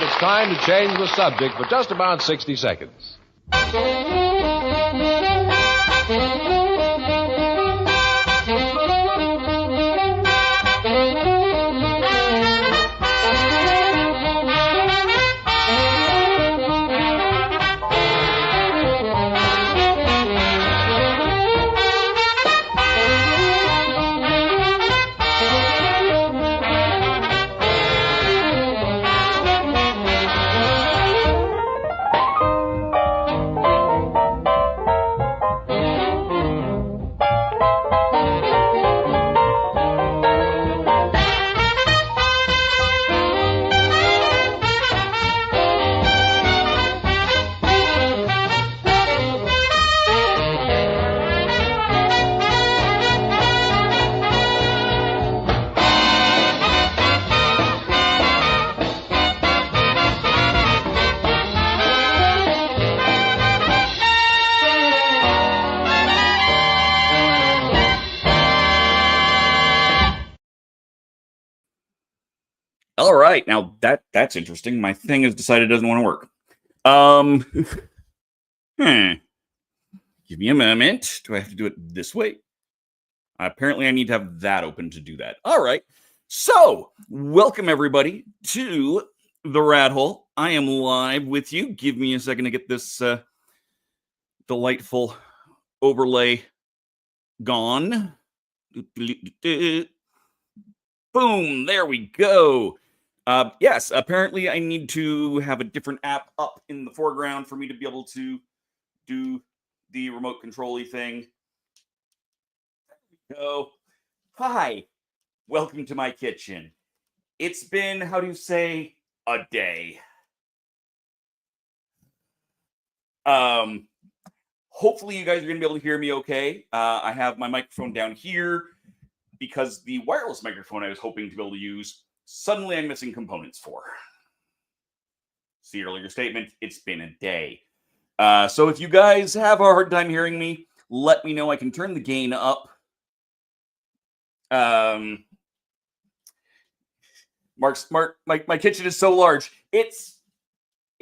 it's time to change the subject for just about 60 seconds. All right, now that's interesting. My thing has decided it doesn't want to work. Give me a moment. Do I have to do it this way? Apparently, I need to have that open to do that. All right. So, welcome everybody to the Rat Hole. I am live with you. Give me a second to get this delightful overlay gone. Boom! There we go. Yes, apparently I need to have a different app up in the foreground for me to be able to do the remote control-y thing. There we go. Hi, welcome to my kitchen. It's been, how do you say, a day. Hopefully you guys are going to be able to hear me okay. I have my microphone down here because the wireless microphone I was hoping to be able to use, suddenly I'm missing components for. See earlier statement, it's been a day. So if you guys have a hard time hearing me, let me know. I can turn the gain up. My kitchen is so large. It's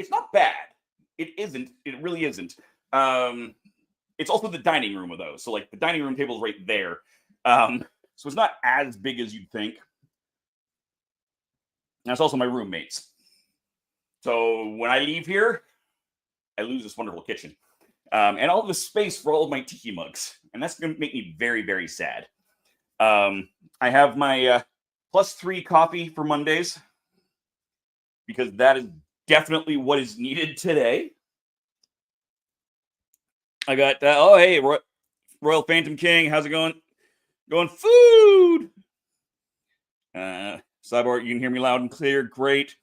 not bad. It isn't. It really isn't. It's also the dining room of those. So like the dining room table is right there. So it's not as big as you'd think. And it's also my roommates. So when I leave here, I lose this wonderful kitchen. And all the space for all of my tiki mugs. And that's going to make me very, very sad. I have my +3 coffee for Mondays. Because that is definitely what is needed today. I got, oh, hey, Royal Phantom King. How's it going? Going food. Cyborg, you can hear me loud and clear. Great.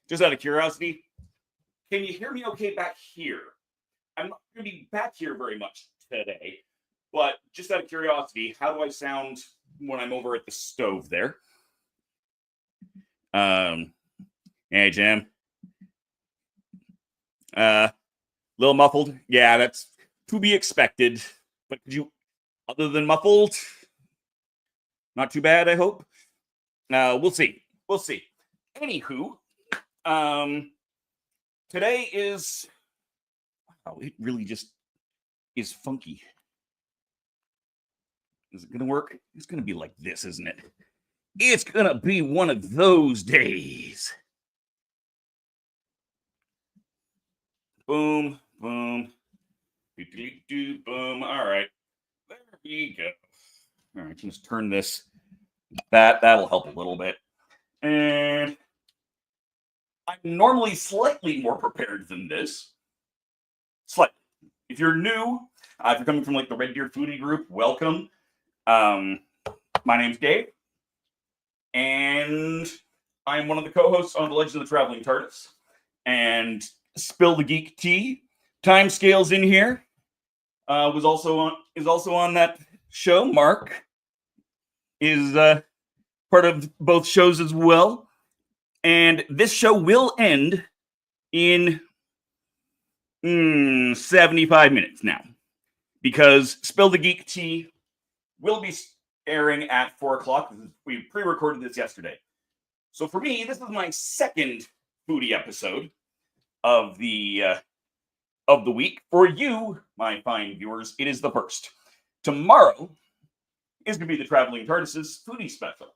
Just out of curiosity, can you hear me okay back here? I'm not going to be back here very much today, but just out of curiosity, how do I sound when I'm over at the stove there? Hey, Jim. Little muffled. Yeah, that's to be expected. But could you, other than muffled, not too bad, I hope. We'll see. We'll see. Anywho, today is, wow, it really just is funky. Is it going to work? It's going to be like this, isn't it? It's going to be one of those days. Boom, boom, boom. All right. There we go. All right, just turn this. That'll help a little bit. And I'm normally slightly more prepared than this. Slightly. If you're new, if you're coming from like the Red Deer Foodie group, welcome. My name's Dave, and I'm one of the co-hosts on the Legends of the Traveling Tardis. And Spill the Geek Tea, Timescales in here, is also on that show. Mark is part of both shows as well. And this show will end in 75 minutes now, because Spill the Geek Tea will be airing at 4 o'clock. We pre-recorded this yesterday. So for me, this is my second Foodie episode of the week. For you, my fine viewers, it is the first. Tomorrow is going to be the Traveling Tardis' Foodie special.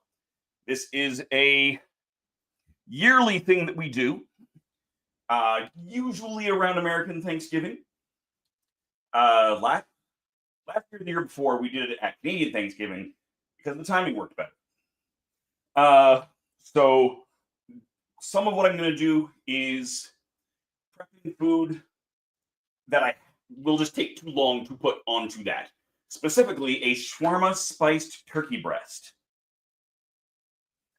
This is a yearly thing that we do, usually around American Thanksgiving. Last year, the year before, we did it at Canadian Thanksgiving because the timing worked better. So some of what I'm going to do is prepping food that I will just take too long to put onto that. Specifically, a shawarma spiced turkey breast.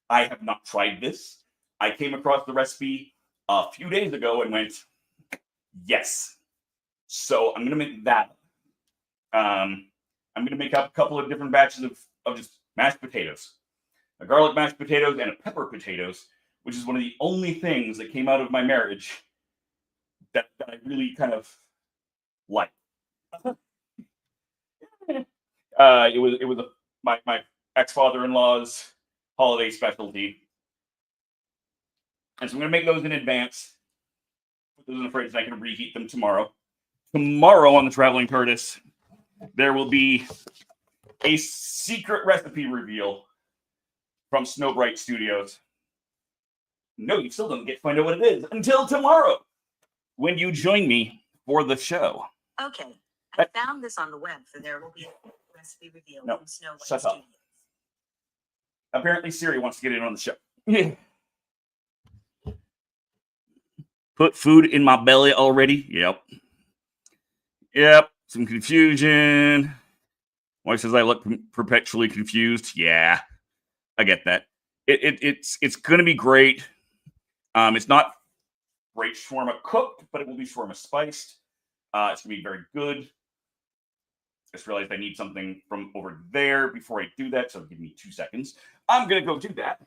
I have not tried this. I came across the recipe a few days ago and went, yes. So I'm going to make that. I'm going to make up a couple of different batches of just mashed potatoes. A garlic mashed potatoes and a pepper potatoes, which is one of the only things that came out of my marriage that I really kind of like. It was my ex-father-in-law's holiday specialty, and so I'm going to make those in advance. Put those in the fridge, and I can reheat them tomorrow. Tomorrow on the Traveling Tardis, there will be a secret recipe reveal from Snow Bright Studios. No, you still don't get to find out what it is until tomorrow, when you join me for the show. Okay, I found this on the web, so there will be a recipe reveal from Snow White Studios. Apparently, Siri wants to get in on the show. Put food in my belly already? Yep. Some confusion. Wife says I look perpetually confused. Yeah, I get that. It's going to be great. It's not great shawarma cooked, but it will be shawarma spiced. It's going to be very good. Just realized I need something from over there before I do that, so give me 2 seconds. I'm going to go do that.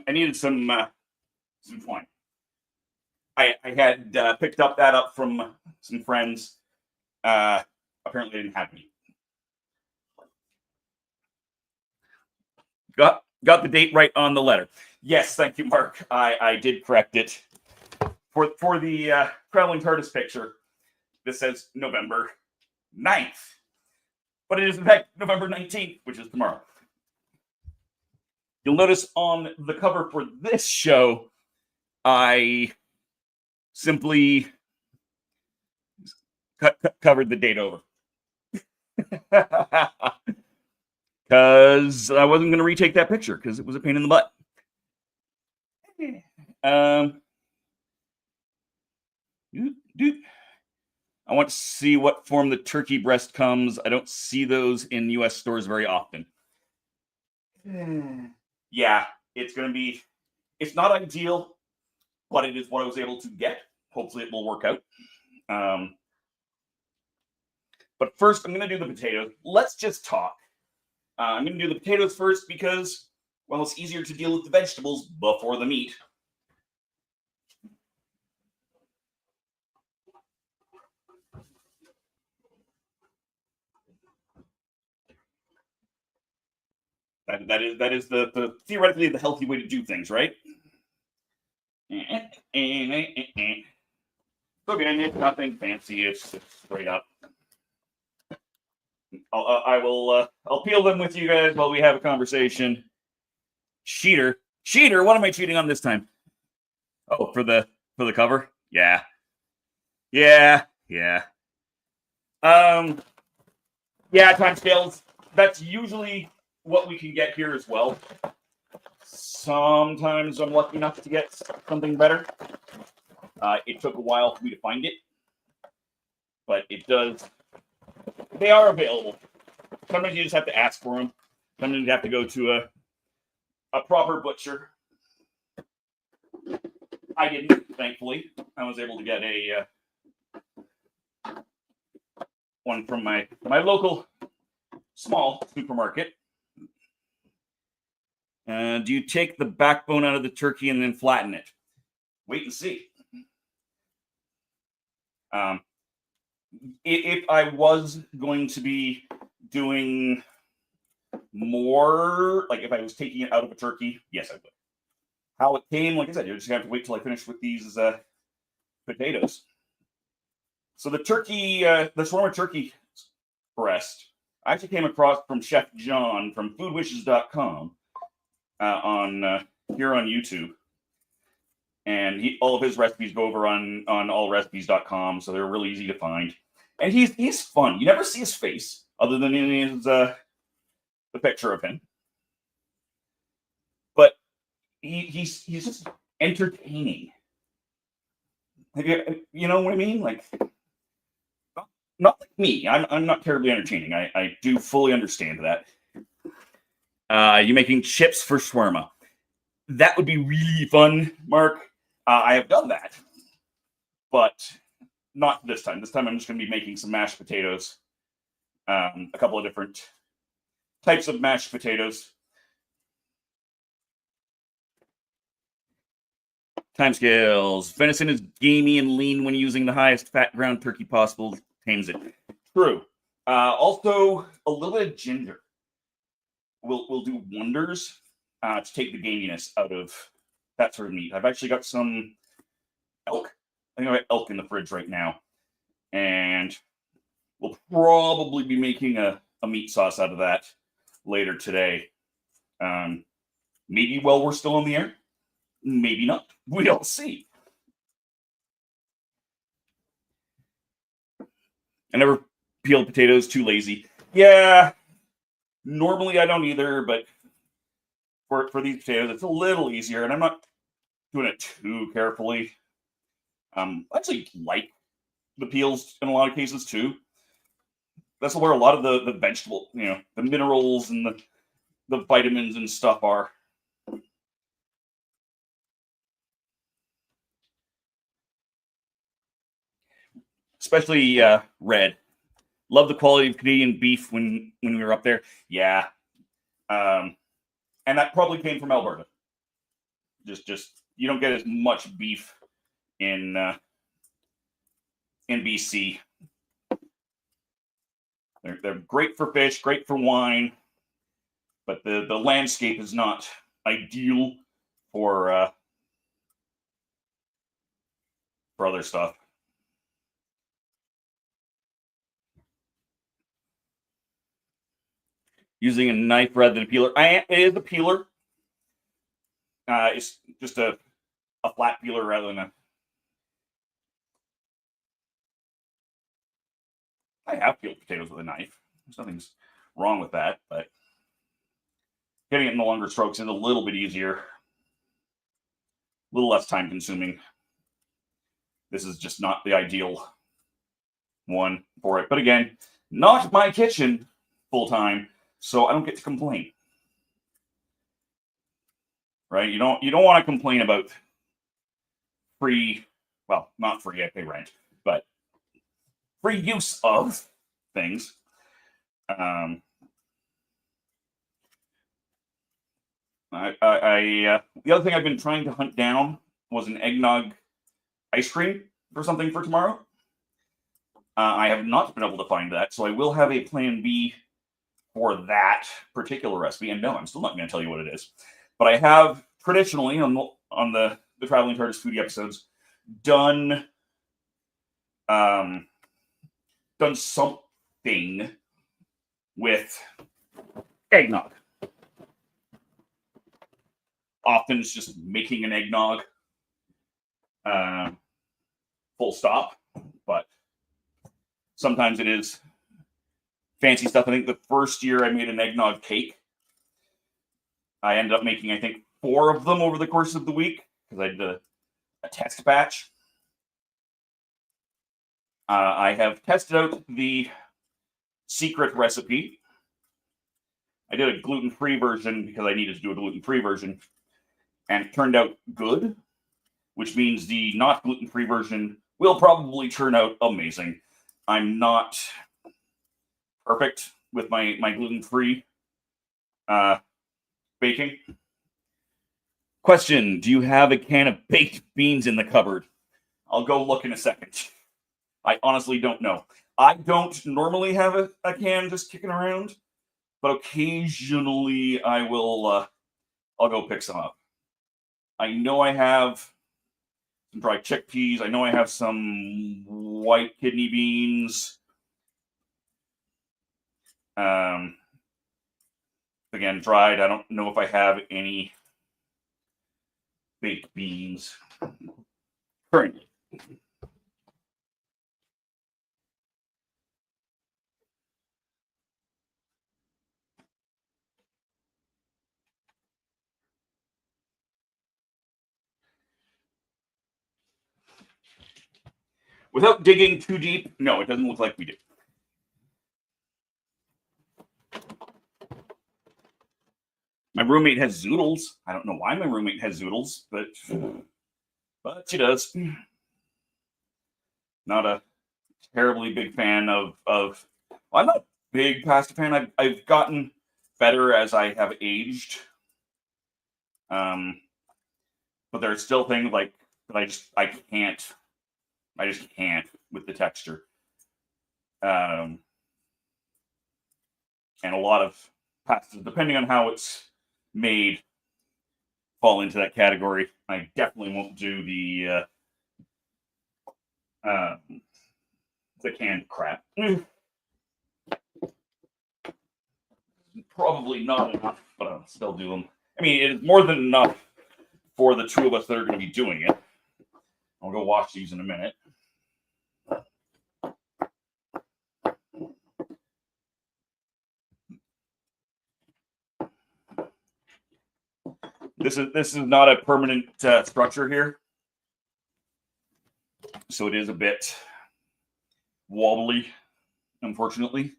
I needed some twine. I had picked that up from some friends. Apparently, didn't have any. Got the date right on the letter. Yes, thank you, Mark. I did correct it. For the Traveling Tardis picture, this says November 9th. But it is, in fact, November 19th, which is tomorrow. You'll notice on the cover for this show, I simply covered the date over. Because I wasn't going to retake that picture because it was a pain in the butt. I want to see what form the turkey breast comes. I don't see those in U.S. stores very often. Yeah, it's going to be... It's not ideal, but it is what I was able to get. Hopefully it will work out. But first, I'm going to do the potatoes. Let's just talk. I'm going to do the potatoes first because, well, it's easier to deal with the vegetables before the meat. That is the theoretically the healthy way to do things, right? So again, it's nothing fancy. It's straight up. I'll peel them with you guys while we have a conversation. Cheater, what am I cheating on this time? Oh, for the cover? Yeah. Timescales. That's usually what we can get here as well. Sometimes I'm lucky enough to get something better. It took a while for me to find it, but it does. They are available. Sometimes you just have to ask for them. Sometimes you have to go to a proper butcher. I didn't, thankfully. I was able to get a one from my local small supermarket. Do you take the backbone out of the turkey and then flatten it? Wait and see. If I was going to be doing more, like if I was taking it out of a turkey, yes, I would. How it came, like I said, you just have to wait till I finish with these potatoes. So the turkey, the shawarma turkey breast, I actually came across from Chef John from foodwishes.com on here on YouTube. And all of his recipes go over on allrecipes.com, so they're really easy to find. And he's fun. You never see his face other than in his the picture of him. But he's just entertaining. You know what I mean? Like, not like me. I'm not terribly entertaining. I do fully understand that. You making chips for shawarma. That would be really fun, Mark. I have done that, but not this time. This time I'm just going to be making some mashed potatoes. A couple of different types of mashed potatoes. Timescales. Venison is gamey and lean when using the highest fat ground turkey possible. Tames it. True. Also, a little bit of ginger will do wonders to take the gaminess out of that sort of meat. I've actually got some elk. I think I have elk in the fridge right now. And we'll probably be making a meat sauce out of that later today. Maybe while we're still on the air. Maybe not. We'll see. I never peeled potatoes, too lazy. Yeah, normally I don't either, but for these potatoes, it's a little easier, and I'm not doing it too carefully. I actually like the peels in a lot of cases, too. That's where a lot of the vegetable, the minerals and the vitamins and stuff are. Especially red. Love the quality of Canadian beef when we were up there. Yeah. And that probably came from Alberta. Just you don't get as much beef in BC. They're great for fish, great for wine, but the landscape is not ideal for other stuff. Using a knife rather than a peeler. It is a peeler. It's just a flat peeler rather than a. I have peeled potatoes with a knife. There's nothing wrong with that, but getting it in the longer strokes is a little bit easier, a little less time consuming. This is just not the ideal one for it. But again, not my kitchen full time, so I don't get to complain. Right? You don't want to complain about not free, I pay rent, but free use of things. The other thing I've been trying to hunt down was an eggnog ice cream or something for tomorrow. I have not been able to find that, so I will have a plan B for that particular recipe. And no, I'm still not going to tell you what it is. But I have traditionally on the Traveling Tardis Foodie episodes done something with eggnog. Often it's just making an eggnog, full stop. But sometimes it is fancy stuff. I think the first year I made an eggnog cake. I ended up making, I think, 4 of them over the course of the week because I did a test batch. I have tested out the secret recipe. I did a gluten-free version because I needed to do a gluten-free version, and it turned out good, which means the not gluten-free version will probably turn out amazing. I'm not perfect with my gluten-free baking. Question, do you have a can of baked beans in the cupboard? I'll go look in a second. I honestly don't know. I don't normally have a can just kicking around, but occasionally I will. I'll go pick some up. I know I have some dried chickpeas. I know I have some white kidney beans. Again, dried. I don't know if I have any baked beans currently. Without digging too deep, no, it doesn't look like we do. My roommate has zoodles. I don't know why my roommate has zoodles, but she does. Not a terribly big fan of well, I'm not a big pasta fan. I've gotten better as I have aged. But there's still things like that I just can't with the texture. And a lot of pastas, depending on how it's made, fall into that category. I definitely won't do the canned crap. Probably not enough, but I'll still do them. I mean, it is more than enough for the two of us that are going to be doing it. I'll go wash these in a minute. This is not a permanent structure here, so it is a bit wobbly, unfortunately.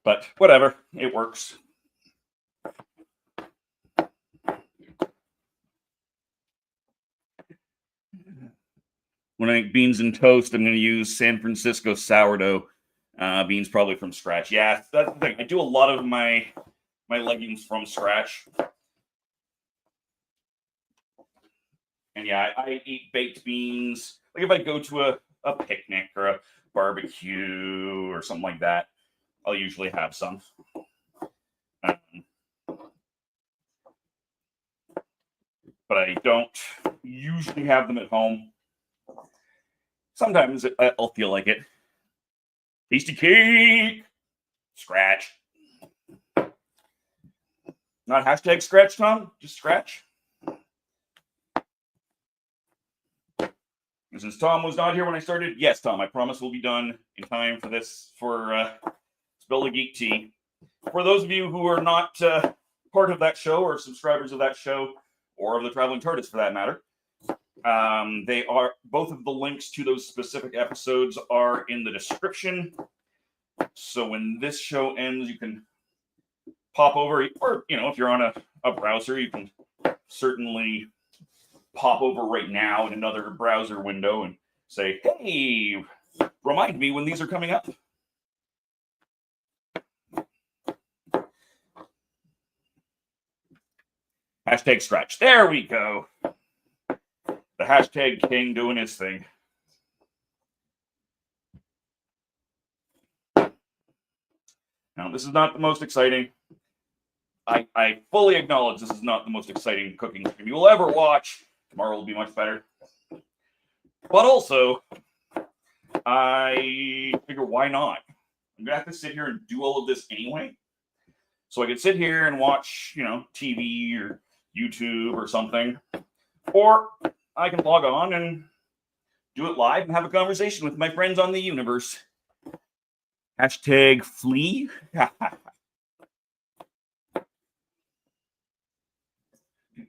But whatever, it works. When I make beans and toast, I'm going to use San Francisco sourdough beans, probably from scratch. Yeah, that's the thing. I do a lot of my legumes from scratch. And yeah, I eat baked beans. Like if I go to a picnic or a barbecue or something like that, I'll usually have some. But I don't usually have them at home. Sometimes I'll feel like it. Tasty cake! Scratch. Not hashtag scratch, Tom? Just scratch? And since Tom was not here when I started, yes, Tom, I promise we'll be done in time for this, for Spill the Geek Tea. For those of you who are not part of that show or subscribers of that show, or of the Traveling Tardis for that matter, they are, both of the links to those specific episodes are in the description. So when this show ends, you can pop over, or if you're on a browser, you can certainly pop over right now in another browser window and say, hey, remind me when these are coming up. Hashtag scratch. There we go. The hashtag king doing his thing. Now, this is not the most exciting. I fully acknowledge this is not the most exciting cooking stream you will ever watch. Tomorrow will be much better. But also, I figure, why not? I'm going to have to sit here and do all of this anyway. So I could sit here and watch, TV or YouTube or something. Or I can log on and do it live and have a conversation with my friends on the universe. Hashtag flee. I'm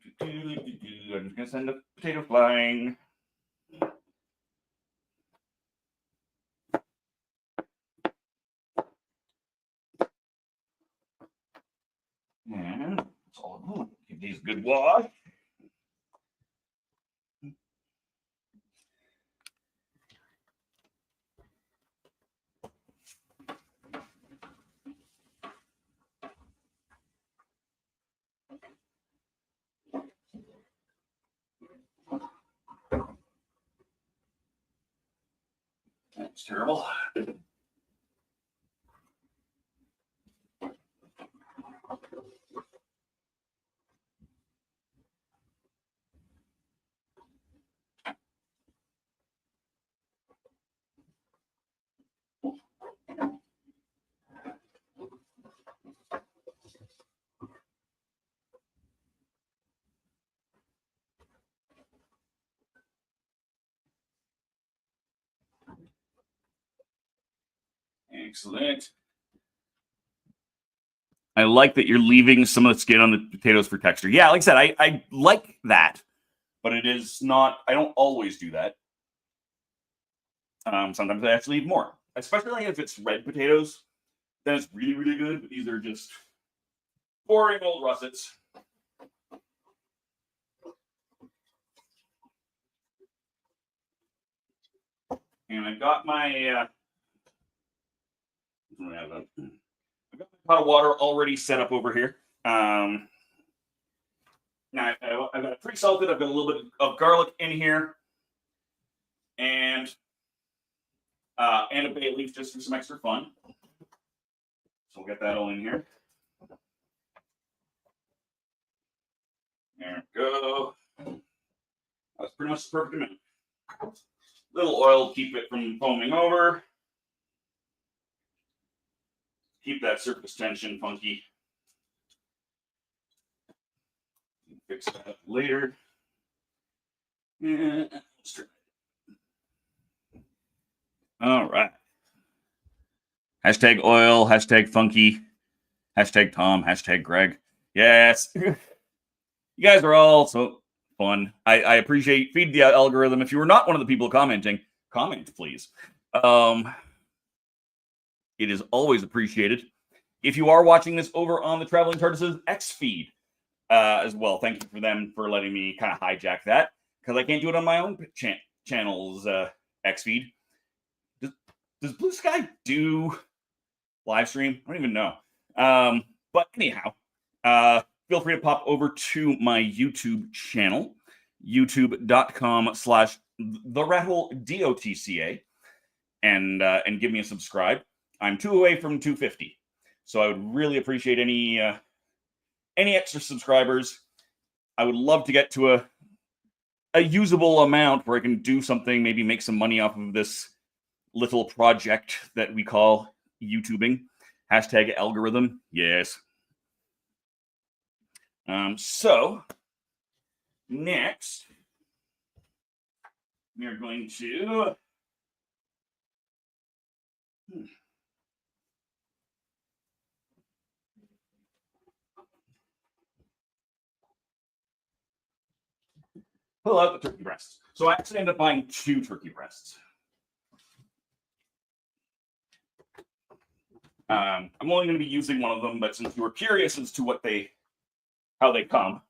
just going to send a potato flying. And it's all good. Give these a good wash. That's terrible. Excellent. I like that you're leaving some of the skin on the potatoes for texture. Yeah, like I said, I like that, but it is not, I don't always do that. Sometimes I actually leave more, especially like if it's red potatoes, then it's really, really good, but these are just boring old russets. And I've got my I've got my pot of water already set up over here. Now I've got it pre-salted. I've got a little bit of garlic in here, and a bay leaf just for some extra fun. So we'll get that all in here. There we go. That's pretty much the perfect amount. Little oil, keep it from foaming over. Keep that surface tension funky. Fix that up later. And all right. Hashtag oil, hashtag funky, hashtag Tom, hashtag Greg. Yes. You guys are all so fun. I appreciate feed the algorithm. If you were not one of the people commenting, comment, please. It is always appreciated. If you are watching this over on the Traveling Tardis X feed as well, thank you for them for letting me kind of hijack that, because I can't do it on my own channel's X feed. Does Blue Sky do live stream? I don't even know. But anyhow, feel free to pop over to my YouTube channel, youtube.com/TheRattleDOTCA, and give me a subscribe. I'm 2 away from 250, so I would really appreciate any extra subscribers. I would love to get to a usable amount where I can do something, maybe make some money off of this little project that we call YouTubing. Hashtag algorithm, yes. So next we are going to pull out the turkey breasts. So I actually ended up buying 2 turkey breasts. I'm only going to be using one of them, but since you were curious as to how they come,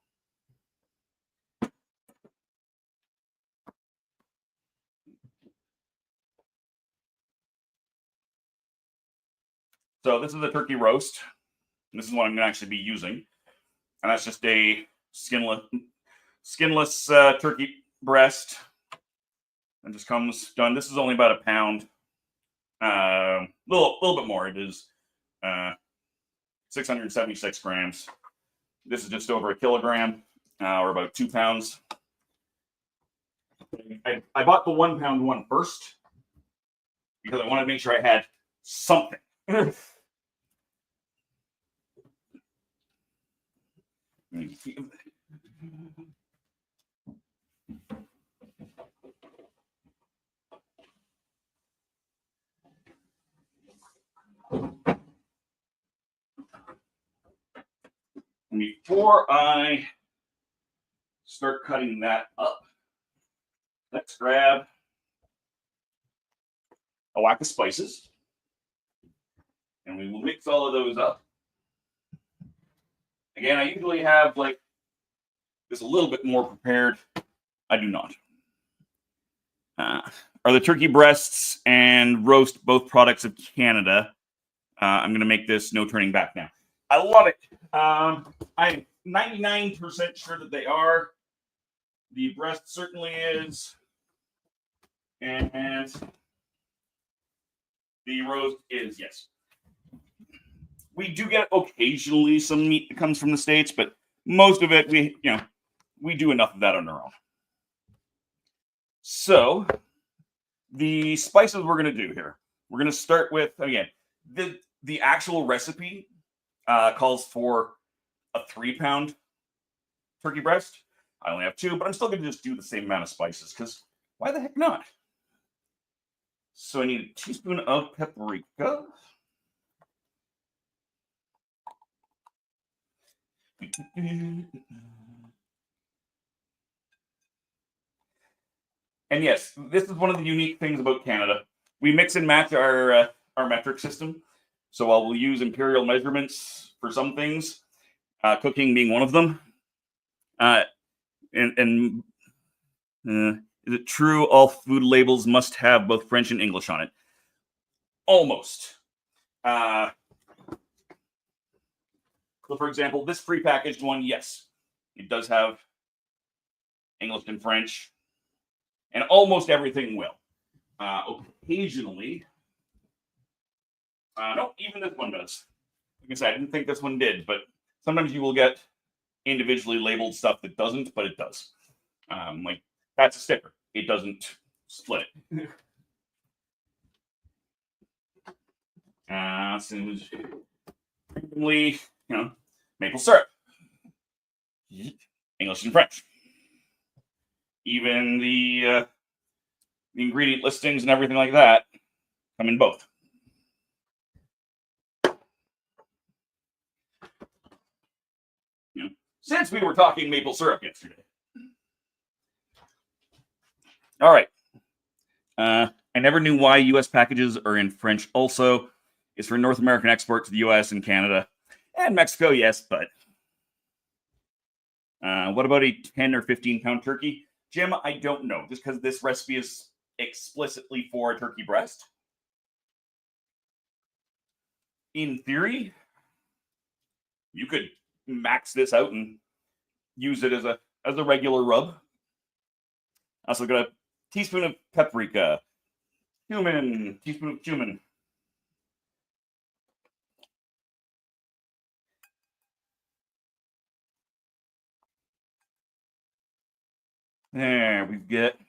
so this is a turkey roast. This is what I'm going to actually be using, and that's just a skinless turkey breast. It just comes done. This is only about a pound. Little bit more. It is 676 grams. This is just over a kilogram, or about 2 pounds. I bought the 1 pound one first because I wanted to make sure I had something. Before I start cutting that up, let's grab a whack of spices, and we will mix all of those up. Again, I usually have like this a little bit more prepared. I do not. Are the turkey breasts and roast both products of Canada? I'm going to make this no turning back now. I love it. I'm 99% sure that they are. The breast certainly is. And The roast is, yes. We do get occasionally some meat that comes from the States, but most of it, we do enough of that on our own. So, the spices we're going to do here. We're going to start with, again, the actual recipe calls for a 3-pound turkey breast. I only have 2, but I'm still going to just do the same amount of spices, because why the heck not? So I need a teaspoon of paprika. And yes, this is one of the unique things about Canada. We mix and match our metric system. So while we'll use imperial measurements for some things, cooking being one of them, is it true all food labels must have both French and English on it? Almost. So for example, this prepackaged one, yes, it does have English and French, and almost everything will. Occasionally, no, even this one does. Like I said, I didn't think this one did, but sometimes you will get individually labeled stuff that doesn't, but it does. Like that's a sticker. It doesn't split it. Randomly, maple syrup, English and French. Even the ingredient listings and everything like that come in both. Since we were talking maple syrup yesterday. All right. I never knew why U.S. packages are in French also. It's for North American export to the U.S. and Canada. And Mexico, yes, but... what about a 10 or 15-pound turkey? Jim, I don't know, just because this recipe is explicitly for a turkey breast. In theory, you could max this out and use it as a regular rub. Also got a teaspoon of paprika, teaspoon of cumin. There we get,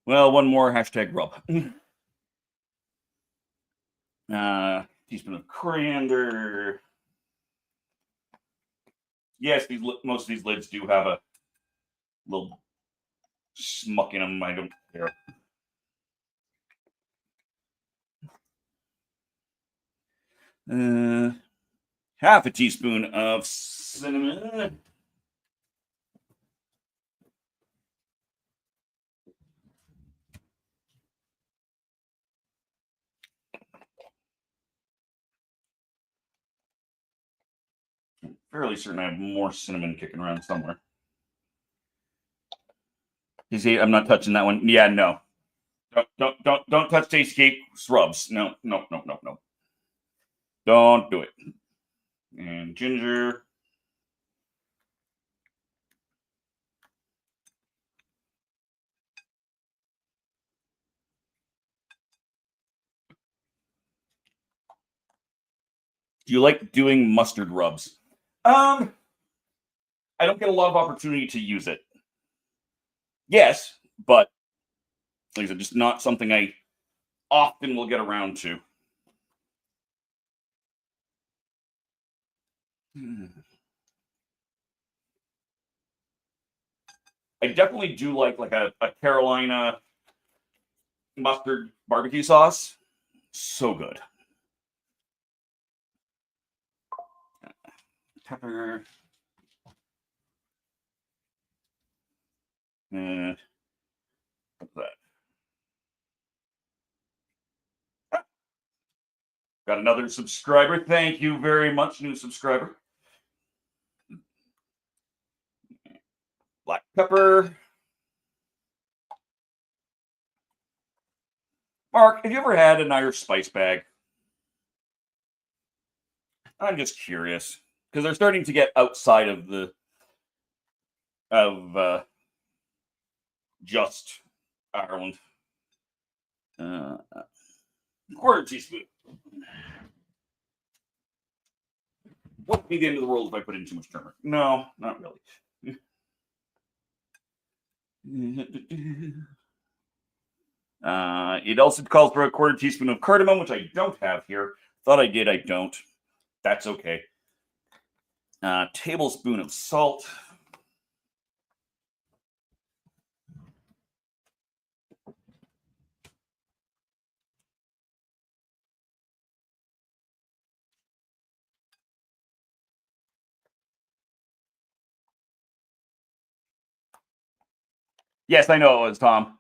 one more hashtag rub. Teaspoon of coriander. Yes, most of these lids do have a little schmuck in them. I don't care. Half a teaspoon of cinnamon. I'm fairly certain I have more cinnamon kicking around somewhere. You see, I'm not touching that one. Yeah, no. Don't touch Tastecape rubs. No. Don't do it. And ginger. Do you like doing mustard rubs? I don't get a lot of opportunity to use it. Yes, but like I said, just not something I often will get around to. I definitely do like a Carolina mustard barbecue sauce. So good. Pepper. What's that? Got another subscriber. Thank you very much, new subscriber. Black pepper. Mark, have you ever had an Irish spice bag? I'm just curious because they're starting to get outside of just Ireland. 1/4 teaspoon. Wouldn't be the end of the world if I put in too much turmeric. No, not really. It also calls for a 1/4 teaspoon of cardamom, which I don't have here. Thought I did, I don't. That's okay. Tablespoon of salt. Yes, I know it was Tom.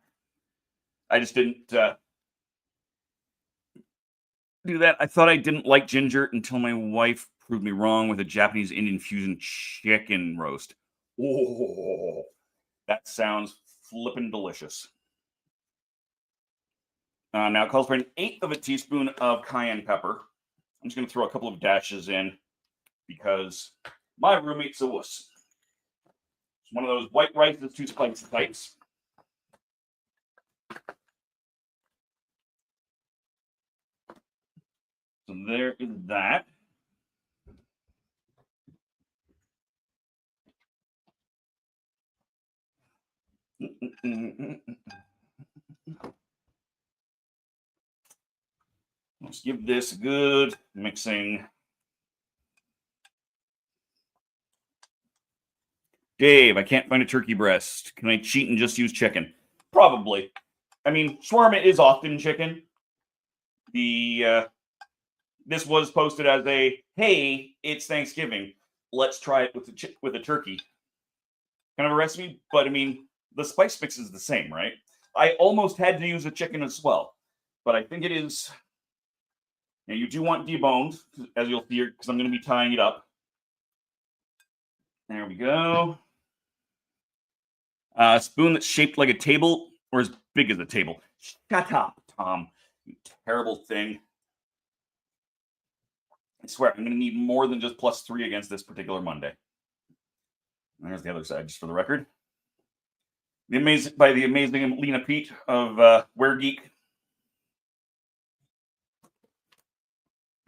I just didn't do that. I thought I didn't like ginger until my wife proved me wrong with a Japanese Indian fusion chicken roast. Oh, that sounds flippin' delicious. Now it calls for 1/8 teaspoon of cayenne pepper. I'm just going to throw a couple of dashes in because my roommate's a wuss. It's one of those white rice that's too spicy types. So there is that. Let's give this a good mixing. Dave, I can't find a turkey breast. Can I cheat and just use chicken? Probably. I mean, shawarma is often chicken. This was posted as a, hey, it's Thanksgiving. Let's try it with a turkey. Kind of a recipe, but I mean, the spice mix is the same, right? I almost had to use a chicken as well, but I think it is. Now you do want deboned, as you'll see here, because I'm going to be tying it up. There we go. A spoon that's shaped like a table or as big as a table. Shut up, Tom. You terrible thing. I swear, I'm going to need more than just +3 against this particular Monday. There's the other side, just for the record. By the amazing Lena Pete of Where Geek.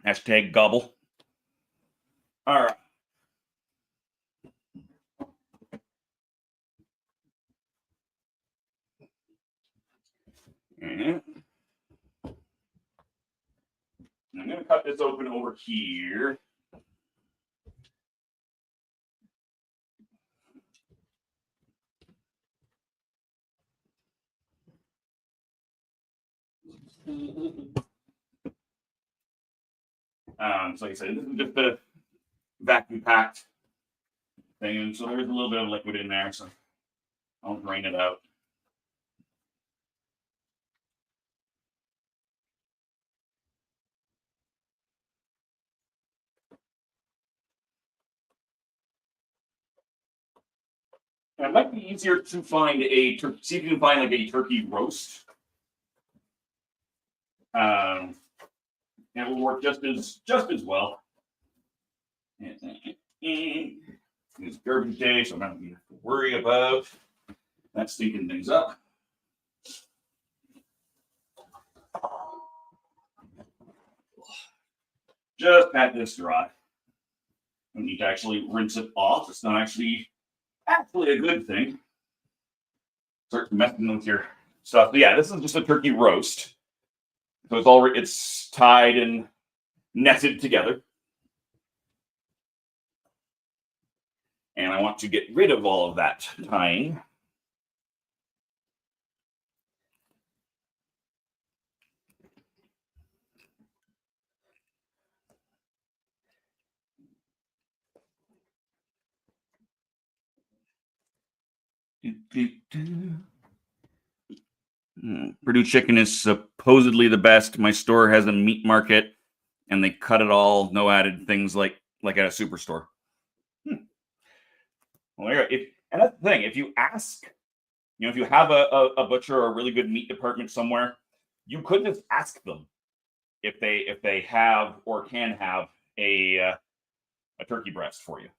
Hashtag gobble. All right. And I'm going to cut this open over here. So like I said, this is just a vacuum packed thing, and so there's a little bit of liquid in there, so I'll drain it out. And it might be easier to find a turkey. See if you can find like a turkey roast. It will work just as well. It's garbage day, so I'm not going to have to worry about that stinking things up. Just pat this dry. You need to actually rinse it off. It's not actually a good thing. Start messing with your stuff. So yeah, this is just a turkey roast. So it's tied and netted together. And I want to get rid of all of that tying. Purdue chicken is supposedly the best. My store has a meat market, and they cut it all, no added things like at a superstore. Well, and that's the thing. If you ask, if you have a butcher or a really good meat department somewhere, you could just ask them if they have or can have a turkey breast for you.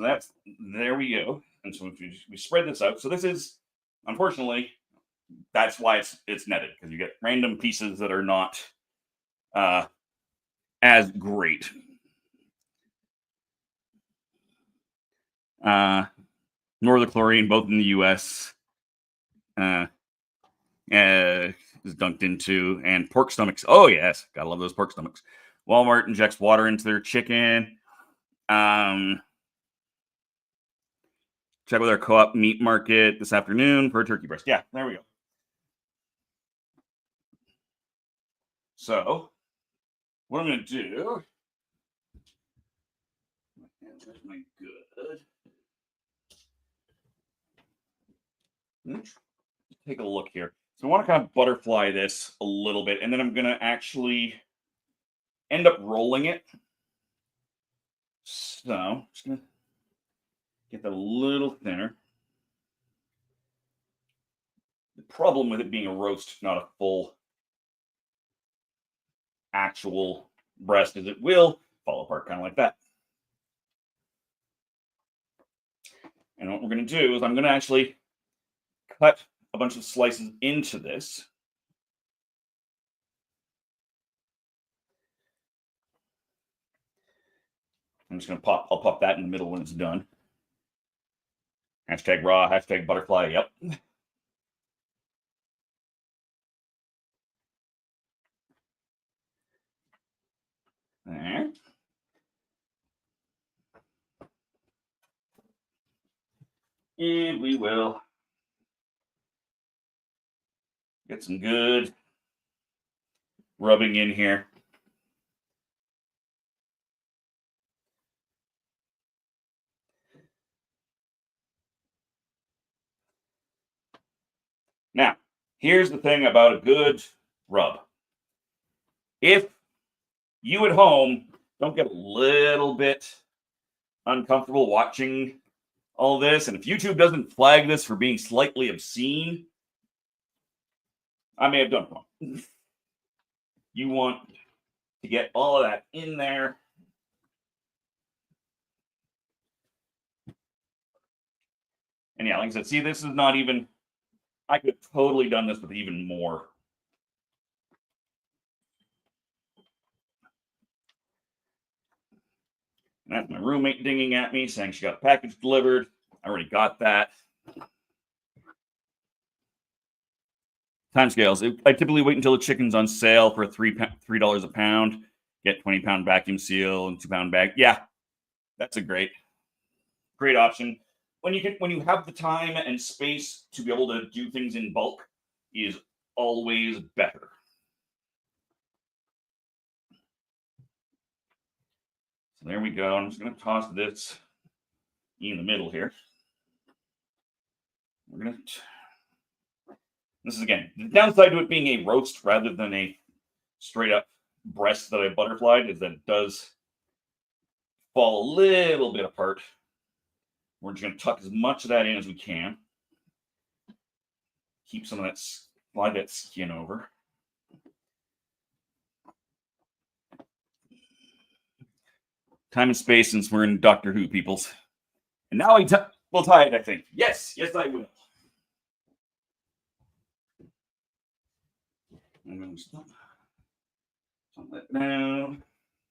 So there we go. And so if we spread this out, so this is, unfortunately, that's why it's netted, because you get random pieces that are not as great. Northern both in the U.S. Is dunked into, and pork stomachs. Oh yes, gotta love those pork stomachs. Walmart injects water into their chicken. Check with our co-op meat market this afternoon for a turkey breast. Yeah, there we go. So, what I'm going to do, there's my good. Take a look here. So I want to kind of butterfly this a little bit, and then I'm going to actually end up rolling it. So I'm just going to get that a little thinner. The problem with it being a roast, not a full actual breast, is it will fall apart kind of like that. And what we're going to do is I'm going to actually cut a bunch of slices into this. I'm just going to I'll pop that in the middle when it's done. Hashtag raw, hashtag butterfly, yep. There. And we will get some good rubbing in here. Now, here's the thing about a good rub. If you at home don't get a little bit uncomfortable watching all this, and if YouTube doesn't flag this for being slightly obscene, I may have done wrong. You want to get all of that in there. And yeah, like I said, see, this is not even, I could have totally done this with even more. And that's my roommate dinging at me, saying she got a package delivered. I already got that. Timescales. I typically wait until the chicken's on sale for $3 a pound. Get 20-pound vacuum seal and 2-pound bag. Yeah, that's a great option. When you have the time and space to be able to do things in bulk, is always better. So there we go. I'm just going to toss this in the middle here. We're going to. This is, again, the downside to it being a roast rather than a straight up breast that I butterflied is that it does fall a little bit apart. We're just going to tuck as much of that in as we can. Keep some of that, slide that skin over. Time and space, since we're in Doctor Who, peoples. And now we'll tie it, I think. Yes, I will. I'm going to stop that down.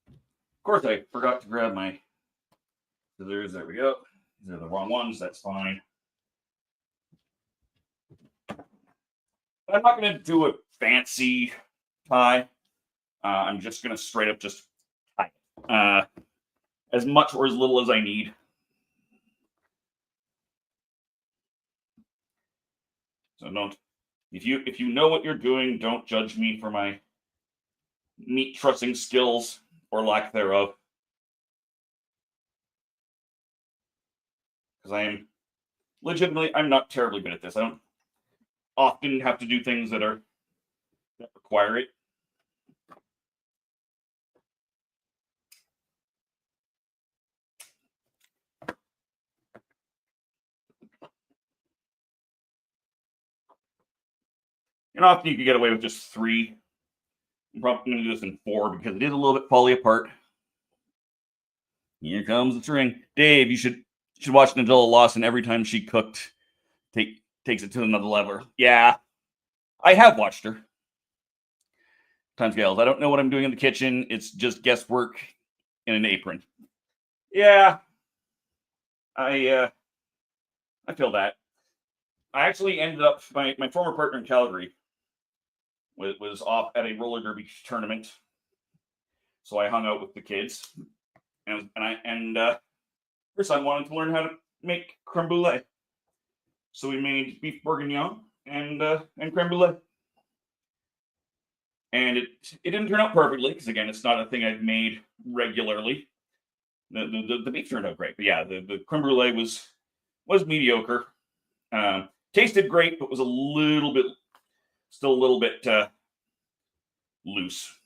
Of course, I forgot to grab my scissors. There we go. These are the wrong ones. That's fine. I'm not going to do a fancy tie. I'm just going to straight up just tie it. As much or as little as I need. So don't. If you know what you're doing, don't judge me for my meat trussing skills or lack thereof. Because I'm not terribly good at this. I don't often have to do things that require it. And often you can get away with just 3. I'm probably going to do this in 4 because it is a little bit falling apart. Here comes the string. Dave, you should should watch Nadella Lawson every time she cooked. Takes it to another level. Yeah, I have watched her. Timescales. I don't know what I'm doing in the kitchen. It's just guesswork in an apron. Yeah, I feel that. I actually ended up my former partner in Calgary was off at a roller derby tournament, so I hung out with the kids, and her son wanted to learn how to make creme brulee, so we made beef bourguignon and creme brulee, and it didn't turn out perfectly because again it's not a thing I've made regularly. The beef turned out great, but yeah, the creme brulee was mediocre. Tasted great, but was still a little bit loose.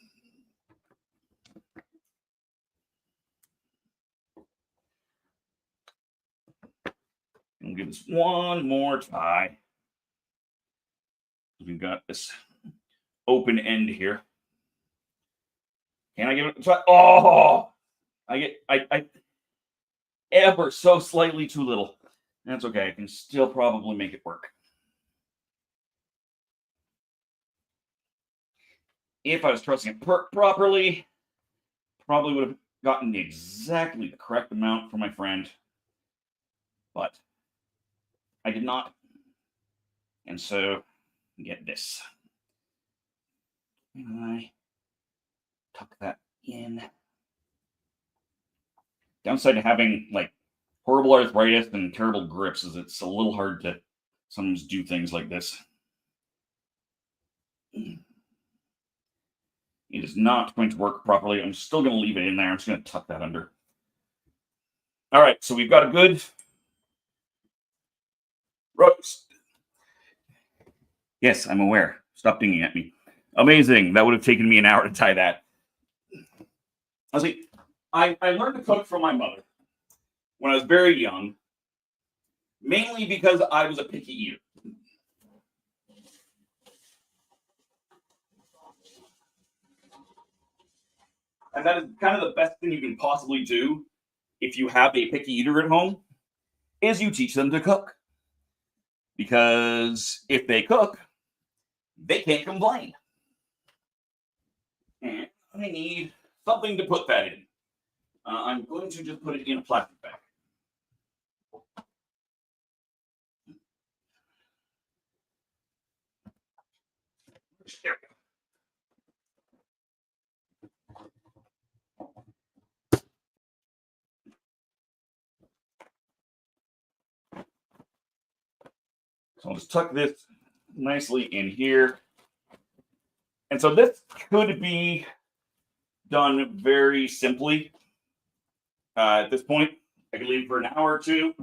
We'll give this one more try. We've got this open end here. Can I give it a try? Oh, I ever so slightly too little. That's okay. I can still probably make it work. If I was trusting it properly, probably would have gotten exactly the correct amount from my friend, but I did not. And so, get this. And I tuck that in. Downside to having like horrible arthritis and terrible grips is it's a little hard to sometimes do things like this. It is not going to work properly. I'm still going to leave it in there. I'm just going to tuck that under. All right, so we've got a good roast. Yes, I'm aware. Stop dinging at me. Amazing. That would have taken me an hour to tie that. See, I learned to cook from my mother when I was very young, mainly because I was a picky eater. And that is kind of the best thing you can possibly do if you have a picky eater at home, is you teach them to cook. Because if they cook, they can't complain. And I need something to put that in. I'm going to just put it in a plastic bag. There we go. So I'll just tuck this nicely in here. And so this could be done very simply. At this point, I can leave it for an hour or two.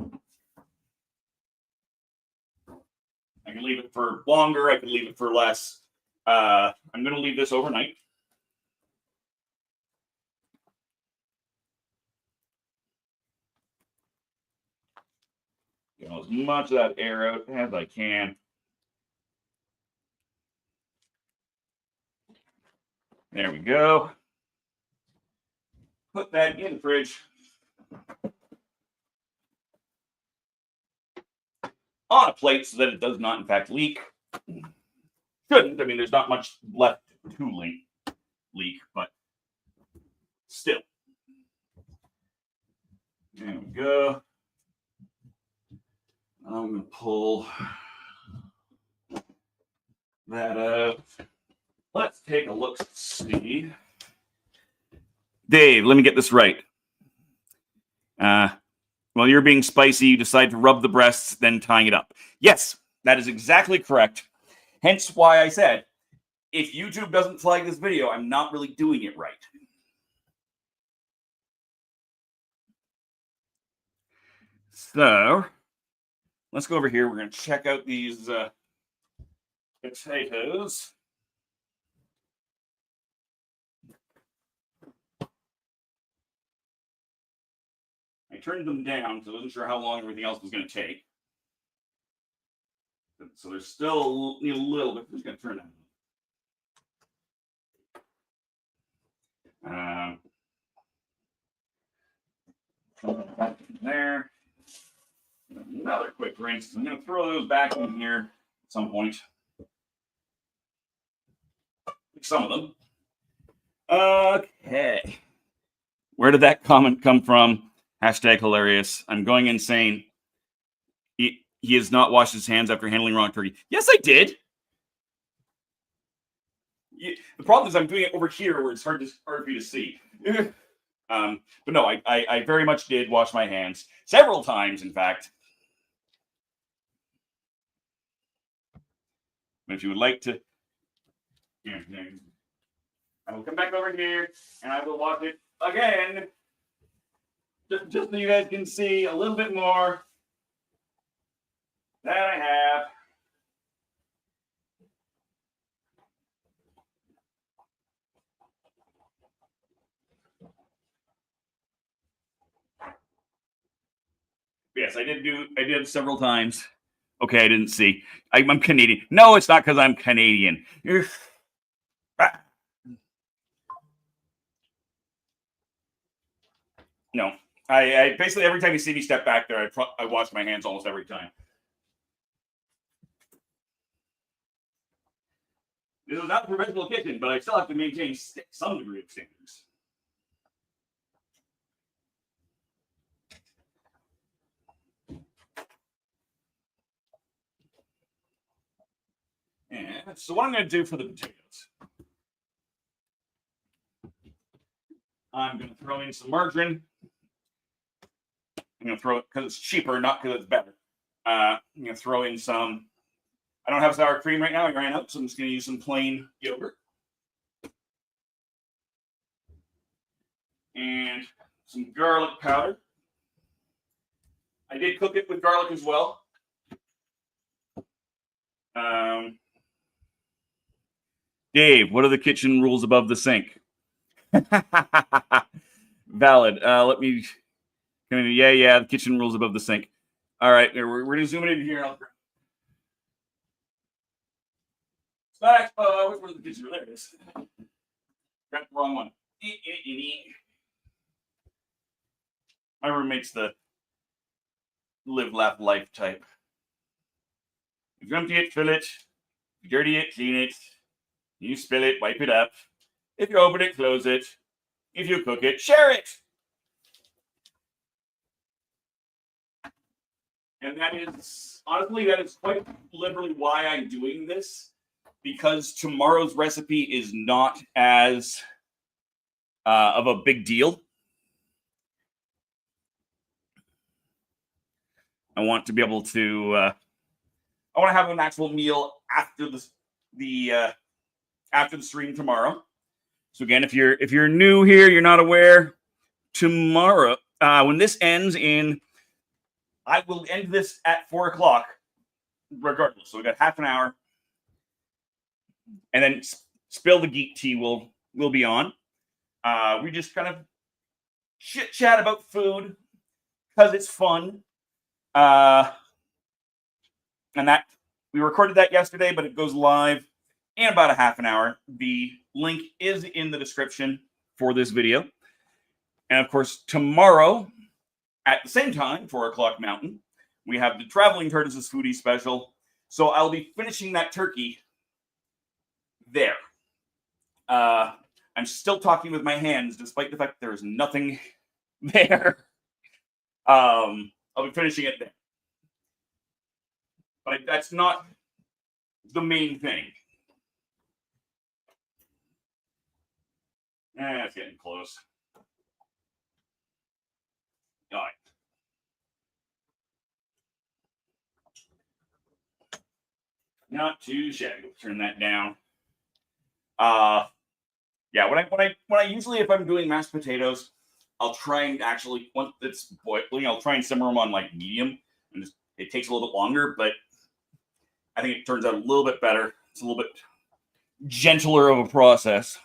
I can leave it for longer. I can leave it for less. I'm going to leave this overnight. Get as much of that air out as I can. There we go. Put that in the fridge. On a plate so that it does not, in fact, leak. Shouldn't. I mean, there's not much left to leak, but still. There we go. I'm going to pull that out. Let's take a look. See. Dave, let me get this right. While you're being spicy, you decide to rub the breasts, then tying it up. Yes, that is exactly correct. Hence why I said, if YouTube doesn't flag this video, I'm not really doing it right. So, let's go over here. We're going to check out these potatoes. I turned them down because I wasn't sure how long everything else was going to take. So there's still a little bit. I'm just going to turn that. There. another quick rinse. I'm going to throw those back in here at some point. Some of them. Okay. Where did that comment come from? Hashtag hilarious. I'm going insane. He has not washed his hands after handling raw turkey. Yes, I did. The problem is I'm doing it over here where it's hard for you to see. But no, I very much did wash my hands several times, in fact. But if you would like to, I will come back over here and I will wash it again, just so you guys can see a little bit more that I have. Yes, I did several times. Okay, I didn't see. I'm Canadian. No, it's not because I'm Canadian. No, I basically every time you see me step back there, I wash my hands almost every time. This is not a professional kitchen, but I still have to maintain some degree of standards. And so what I'm going to do for the potatoes, I'm going to throw in some margarine. I'm going to throw it because it's cheaper, not because it's better. I'm going to throw in some. I don't have sour cream right now. I ran out, so I'm just going to use some plain yogurt. And some garlic powder. I did cook it with garlic as well. Dave, what are the kitchen rules above the sink? Valid. Let me. Yeah. The kitchen rules above the sink. All right, we're gonna zoom in here. Where's the kitchen? There it is. Got the wrong one. My roommate's the live, laugh, life type. If you empty it, fill it. If you dirty it, clean it. You spill it, wipe it up. If you open it, close it. If you cook it, share it. And that is, honestly, that is quite literally why I'm doing this. Because tomorrow's recipe is not as of a big deal. I want to be able to, I want to have an actual meal after after the stream tomorrow. So again, if you're new here, you're not aware, tomorrow, when this ends I will end this at 4:00, regardless. So we got half an hour, and then Spill the Geek Tea will be on. We just kind of chit chat about food because it's fun. And that we recorded that yesterday, but it goes live in about a half an hour. The link is in the description for this video. And of course, tomorrow at the same time, 4:00 Mountain, we have the Traveling Tardis Foodie special. So I'll be finishing that turkey there. I'm still talking with my hands, despite the fact there is nothing there. I'll be finishing it there. But that's not the main thing. It's getting close. All right. Not too shabby. We'll turn that down. Yeah, when I usually, if I'm doing mashed potatoes, I'll try and actually, once it's boiling, I'll try and simmer them on like medium, and it takes a little bit longer, but I think it turns out a little bit better. It's a little bit gentler of a process.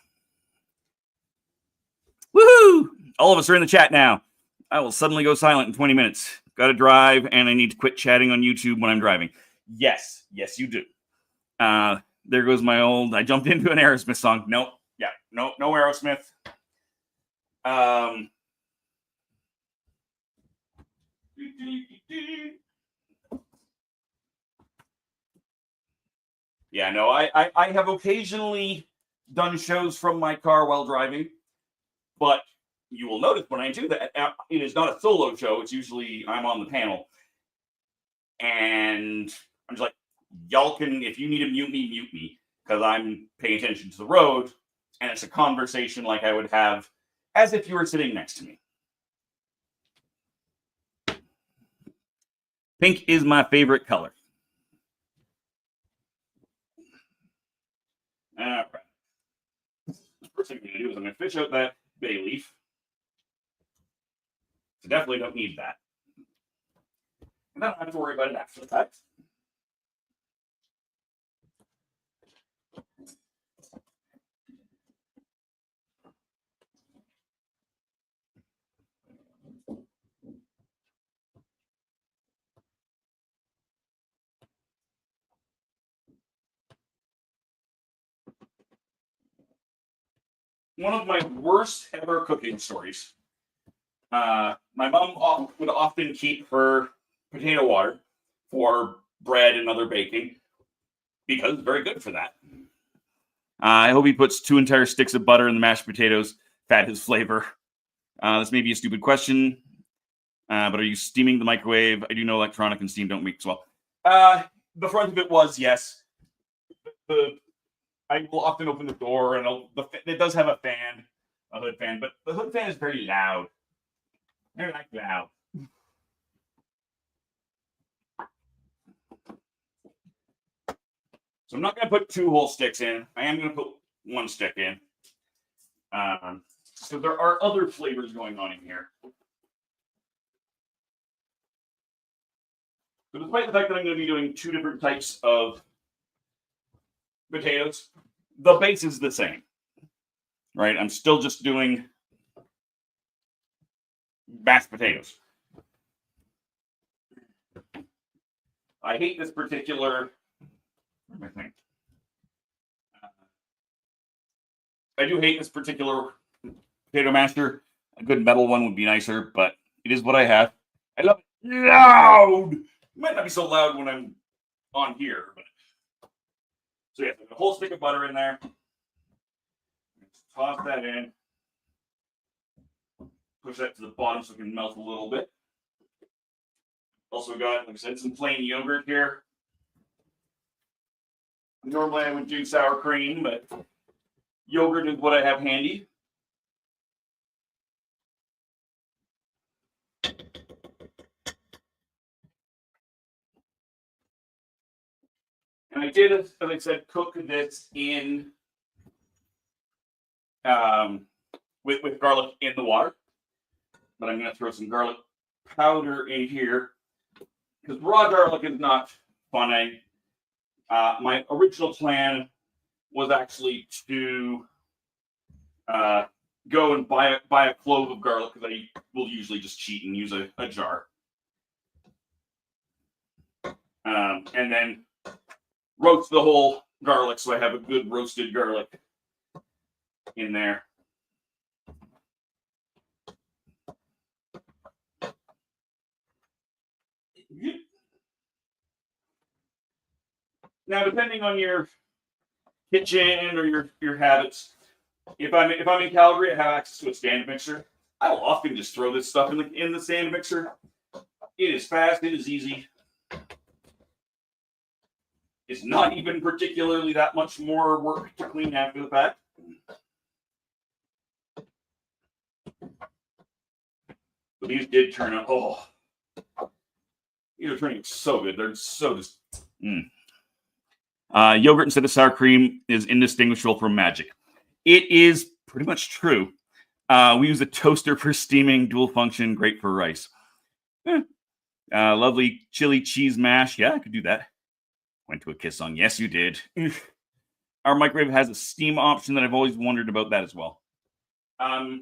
Woohoo! All of us are in the chat now. I will suddenly go silent in 20 minutes. Got to drive, and I need to quit chatting on YouTube when I'm driving. Yes, you do. There goes my old. I jumped into an Aerosmith song. Nope. Yeah, no Aerosmith. Yeah, no, I have occasionally done shows from my car while driving, but you will notice when I do that, it is not a solo show. It's usually I'm on the panel, and I'm just like, y'all can, if you need to mute me, because I'm paying attention to the road, and it's a conversation like I would have as if you were sitting next to me. Pink is my favorite color. All right. The first thing I'm going to do is I'm going to fish out that bay leaf. So definitely don't need that. And then I don't have to worry about it after the fact. One of my worst ever cooking stories. My mom would often keep her potato water for bread and other baking because it's very good for that. I hope he puts 2 entire sticks of butter in the mashed potatoes. Fat his flavor. This may be a stupid question, but are you steaming the microwave? I do know electronic and steam don't mix well. The front of it was yes. I will often open the door, and it does have a hood fan, but the hood fan is very loud. Very loud. So I'm not going to put 2 whole sticks in. I am going to put 1 stick in. So there are other flavors going on in here. So despite the fact that I'm going to be doing 2 different types of potatoes, the base is the same. Right? I'm still just doing mashed potatoes. I hate this particular... I do hate this particular potato masher. A good metal one would be nicer, but it is what I have. I love it loud. It might not be so loud when I'm on here, but so yeah, a whole stick of butter in there. Toss that in. Push that to the bottom so it can melt a little bit. Also got, like I said, some plain yogurt here. Normally I would do sour cream, but yogurt is what I have handy. And I did, as I said, cook this in with garlic in the water. But I'm going to throw some garlic powder in here because raw garlic is not fun. My original plan was actually to go and buy a clove of garlic because I will usually just cheat and use a jar. And then roast the whole garlic so I have a good roasted garlic in there. Now, depending on your kitchen or your habits, if I'm in Calgary, I have access to a stand mixer. I will often just throw this stuff in the stand mixer. It is fast. It is easy. It's not even particularly that much more work to clean after the fact. But these did turn out. Oh, these are turning so good. They're so just. Yogurt instead of sour cream is indistinguishable from magic. It is pretty much true. We use a toaster for steaming, dual function, great for rice. Lovely chili cheese mash. Yeah, I could do that. Went to a Kiss song. Yes, you did. Our microwave has a steam option that I've always wondered about that as well. I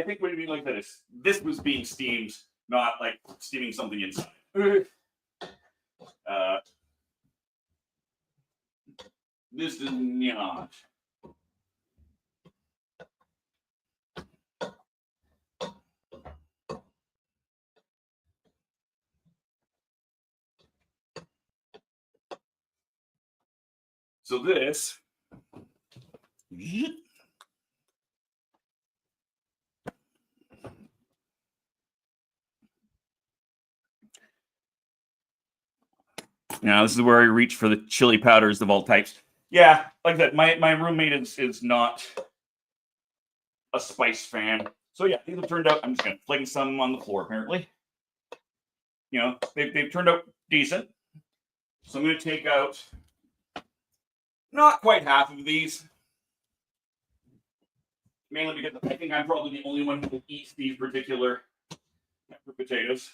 think what you mean like that is this was being steamed, not like steaming something inside. This is not. So this. Now, this is where I reach for the chili powders of all types. Yeah, like that. My roommate is not a spice fan. So yeah, these have turned out. I'm just gonna fling some on the floor. Apparently, you know, they've turned out decent. So I'm gonna take out not quite half of these, mainly because I think I'm probably the only one who eats these particular pepper potatoes.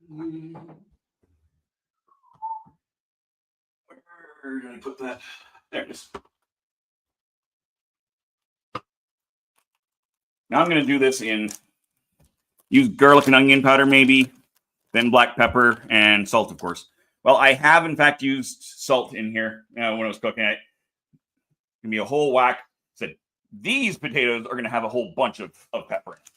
Where did I put that? There it is. Now I'm going to do this use garlic and onion powder maybe, then black pepper and salt, of course. Well, I have in fact used salt in here when I was cooking it. Give me a whole whack. Said these potatoes are going to have a whole bunch of pepper in it.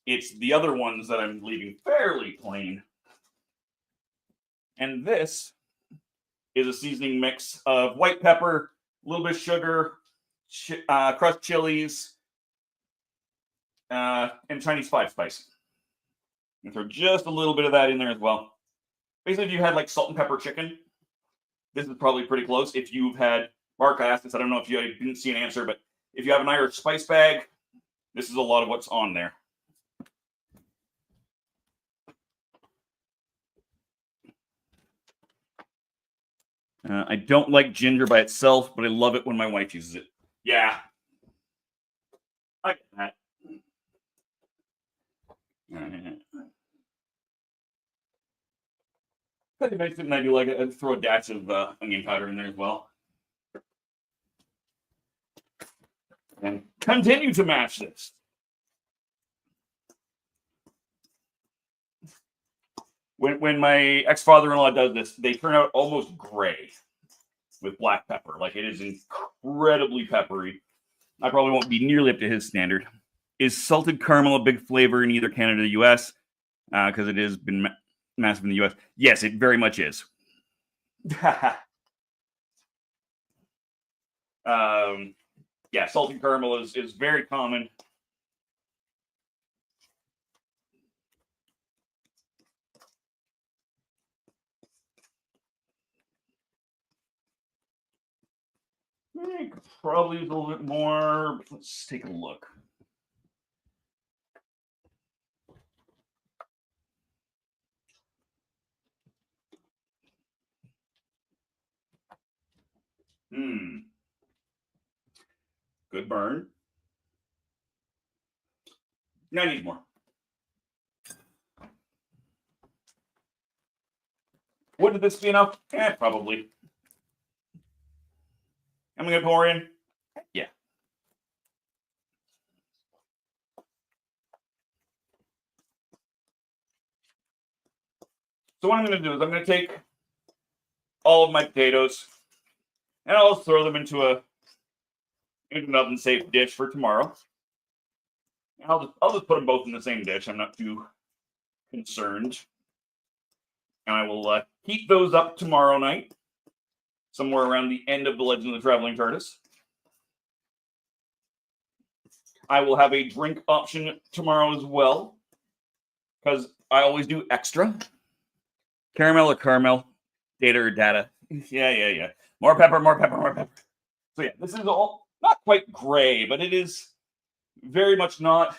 It's the other ones that I'm leaving fairly plain. And this is a seasoning mix of white pepper, a little bit of sugar, crushed chilies, and Chinese five spice. And throw just a little bit of that in there as well. Basically, if you had like salt and pepper chicken, this is probably pretty close. If you've had, Mark asked this, I don't know if I didn't see an answer, but if you have an Irish spice bag, this is a lot of what's on there. I don't like ginger by itself, but I love it when my wife uses it. Yeah. I get that. Pretty nice, and I do like it. I'd throw a dash of onion powder in there as well. And continue to mash this. When my ex-father-in-law does this, they turn out almost gray with black pepper. Like, it is incredibly peppery. I probably won't be nearly up to his standard. Is salted caramel a big flavor in either Canada or the U.S.? Because it has been massive in the U.S. Yes, it very much is. Yeah, salted caramel is very common. I could probably use a little bit more, but let's take a look. Good burn. I need more. Would this be enough? Probably. I'm going to pour in. Yeah. So what I'm going to do is I'm going to take all of my potatoes and I'll throw them into an oven-safe dish for tomorrow. I'll just put them both in the same dish. I'm not too concerned. And I will heat those up tomorrow night, somewhere around the end of The Legend of the Traveling Tardis. I will have a drink option tomorrow as well, because I always do extra. Caramel or caramel, data or data. Yeah. More pepper, more pepper, more pepper. So yeah, this is all not quite gray, but it is very much not.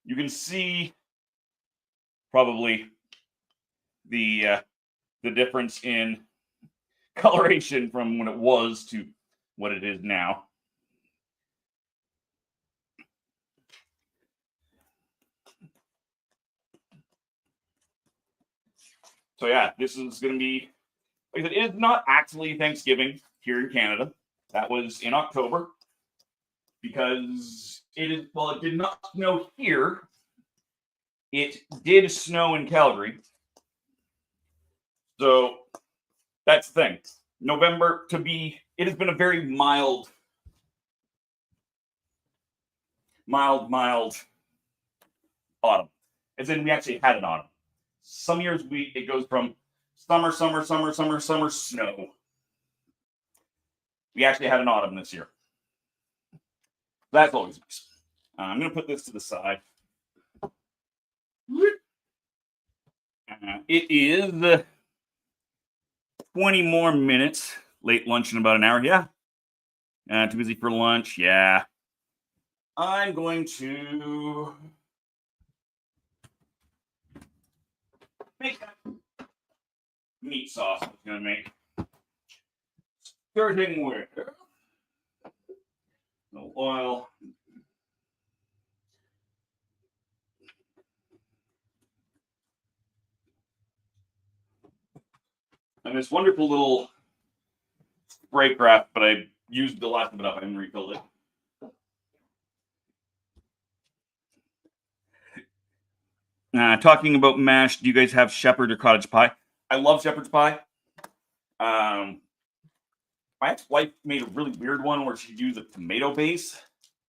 You can see probably the difference in coloration from when it was to what it is now. So yeah, this is going to be, like I said, it is not actually Thanksgiving here in Canada. That was in October because it did not snow here. It did snow in Calgary. So that's the thing. November it has been a very mild autumn. As in, we actually had an autumn. Some years it goes from summer, snow. We actually had an autumn this year. That's always nice. I'm going to put this to the side. It is 20 more minutes. Late lunch in about an hour. Yeah. Too busy for lunch. Yeah. I'm going to make that meat sauce. I'm going to make. Starting with no oil. And this wonderful little spray craft, but I used the last of it up. I didn't refill it. Talking about mash, do you guys have shepherd or cottage pie? I love shepherd's pie. My ex-wife made a really weird one where she'd use a tomato base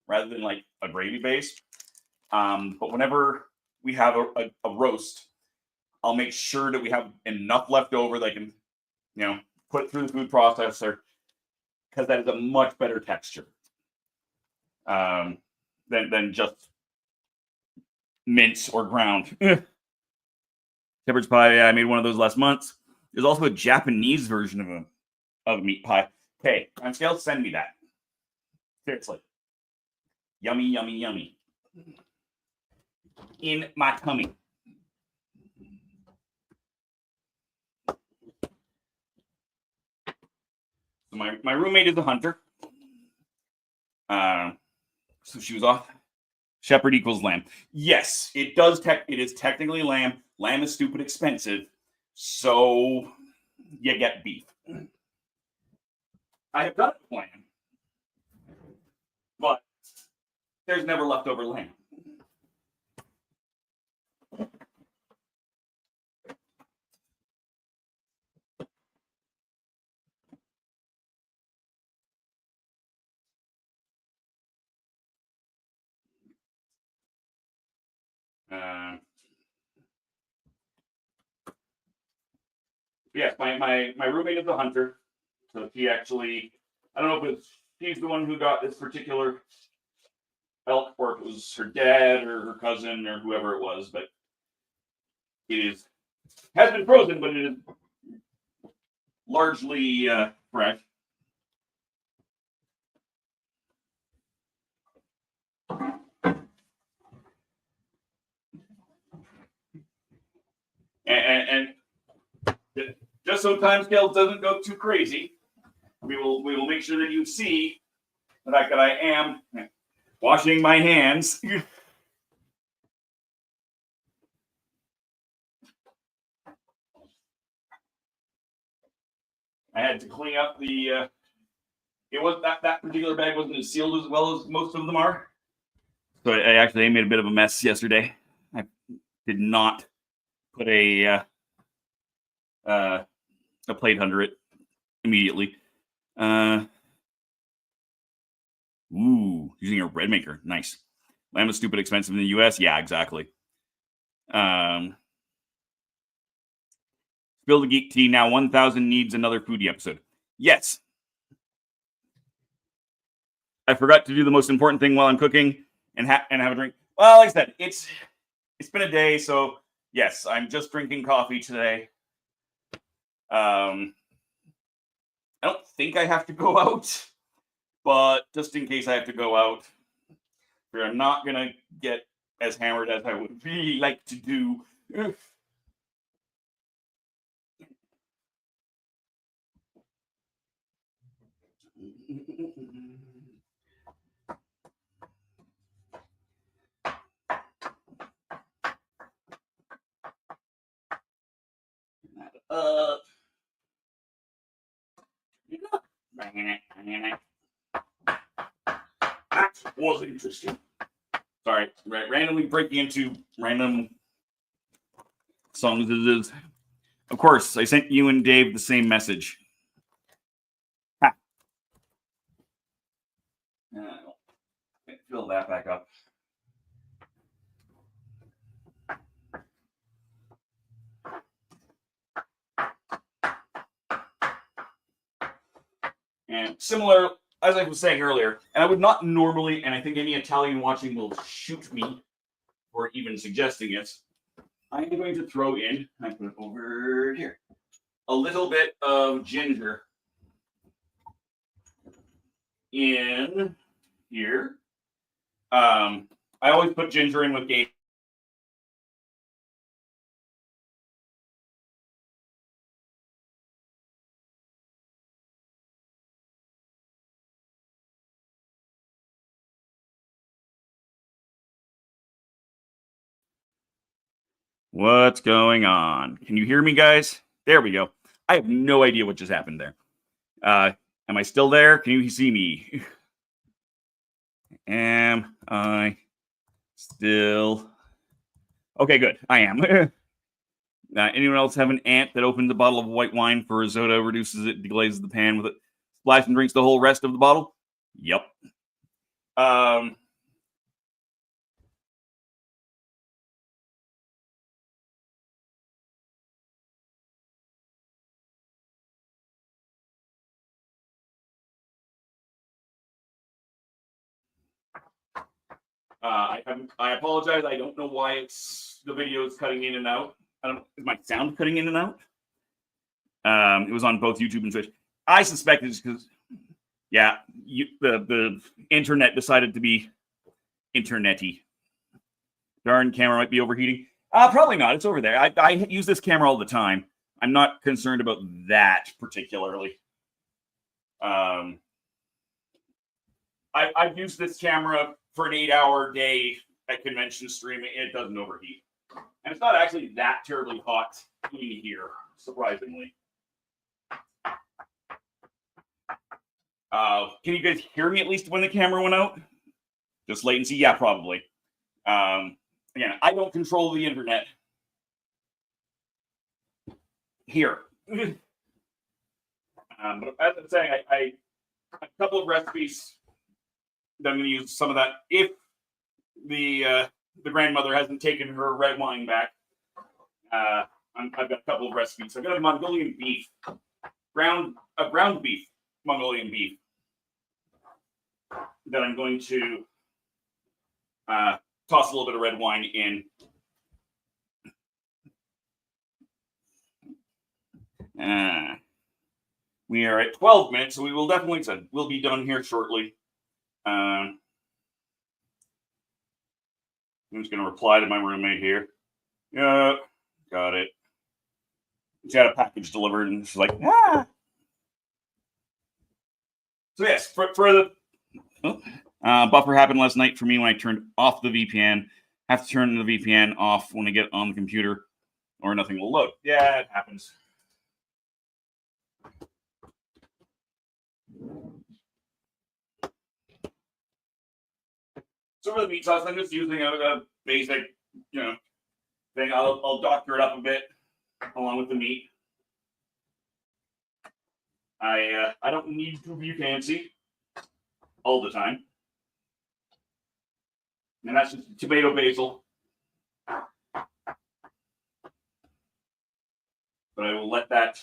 rather than like a gravy base. But whenever we have a roast, I'll make sure that we have enough left over that I can, put it through the food processor, because that is a much better texture than just mince or ground. Shepherd's pie, I made one of those last month. There's also a Japanese version of a meat pie. Okay, on scale, send me that. Seriously. Yummy, yummy, yummy. In my tummy. So my roommate is a hunter. So she was off. Shepherd equals lamb. Yes, it does. It is technically lamb. Lamb is stupid expensive, so you get beef. I have done it with lamb, but there's never leftover lamb. Yes, my roommate is a hunter, so she actually, I don't know if she's the one who got this particular elk, or if it was her dad or her cousin or whoever it was, but it has been frozen, but it is largely fresh. And just so timescale doesn't go too crazy, we will make sure that you see the fact that I am washing my hands. I had to clean up the. It was that particular bag wasn't as sealed as well as most of them are. So I made a bit of a mess yesterday. I did not put a plate under it immediately. Using a bread maker. Nice. Lamb is stupid expensive in the US. Yeah, exactly. Spill the Geek Tea. Now 1,000 needs another foodie episode. Yes. I forgot to do the most important thing while I'm cooking and have a drink. Well, like I said, it's been a day, so yes, I'm just drinking coffee today. I don't think I have to go out, but just in case I have to go out, we're not gonna get as hammered as I would really like to do. That was interesting. Sorry, randomly breaking into random songs. Of course, I sent you and Dave the same message. Ha. Fill that back up. And similar, as I was saying earlier, and I would not normally, and I think any Italian watching will shoot me for even suggesting it, I'm going to throw in, I put it over here, a little bit of ginger in here. I always put ginger in with game. What's going on? Can you hear me, guys? There we go. I have no idea what just happened there. Am I still there? Can you see me? Am I still? Okay, good. I am. Anyone else have an aunt that opens a bottle of white wine for risotto, reduces it, deglazes the pan with it, splash and drinks the whole rest of the bottle? Yep. I apologize. I don't know why the video is cutting in and out. Is my sound cutting in and out? It was on both YouTube and Twitch. I suspect it's because, yeah, the internet decided to be internety. Darn camera might be overheating. Probably not. It's over there. I use this camera all the time. I'm not concerned about that particularly. I've used this camera for an 8-hour day at convention streaming. It doesn't overheat. And it's not actually that terribly hot in here, surprisingly. Can you guys hear me at least when the camera went out? Just latency? Yeah, probably. Again, I don't control the internet. Here. But as I'm saying, I a couple of recipes that I'm going to use some of that if the grandmother hasn't taken her red wine back. I've got a couple of recipes. I've got a Mongolian beef, ground beef, Mongolian beef that I'm going to toss a little bit of red wine in. We are at 12 minutes, so we will definitely, we'll be done here shortly. I'm just going to reply to my roommate here. Yeah, got it. She had a package delivered, and she's like, ah. So yes, for the buffer happened last night for me when I turned off the VPN. Have to turn the VPN off when I get on the computer, or nothing will load. Yeah, it happens. So for the meat sauce, I'm just using a basic, thing. I'll doctor it up a bit along with the meat. I don't need to be fancy all the time. And that's just tomato basil. But I will let that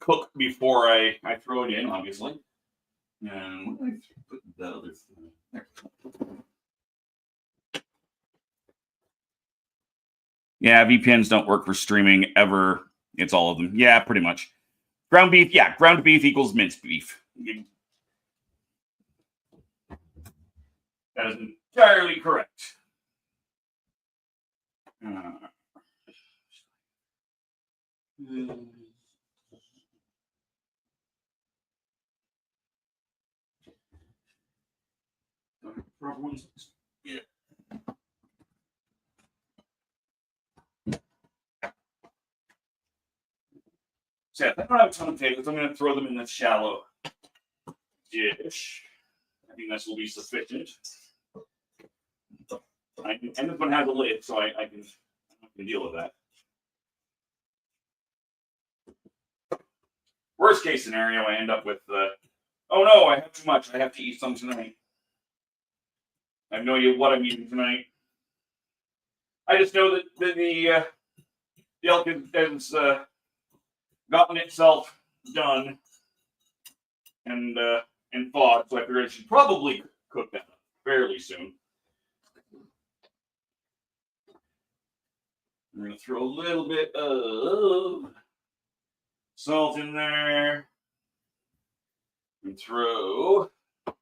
cook before I throw it in, obviously. And what did I put that other thing? There. Yeah, VPNs don't work for streaming ever. It's all of them. Yeah, pretty much. Ground beef, yeah, ground beef equals minced beef. That is entirely correct. Yeah. So yeah, I don't have a ton of potatoes. I'm going to throw them in this shallow dish. I think this will be sufficient. And this one has a lid, so I can deal with that. Worst case scenario, I end up with oh no, I have too much. I have to eat some tonight. I have no idea what I'm eating tonight. I just know that the elk has gotten itself done and thawed, so I figured I should probably cook that up fairly soon. I'm going to throw a little bit of salt in there. And throw a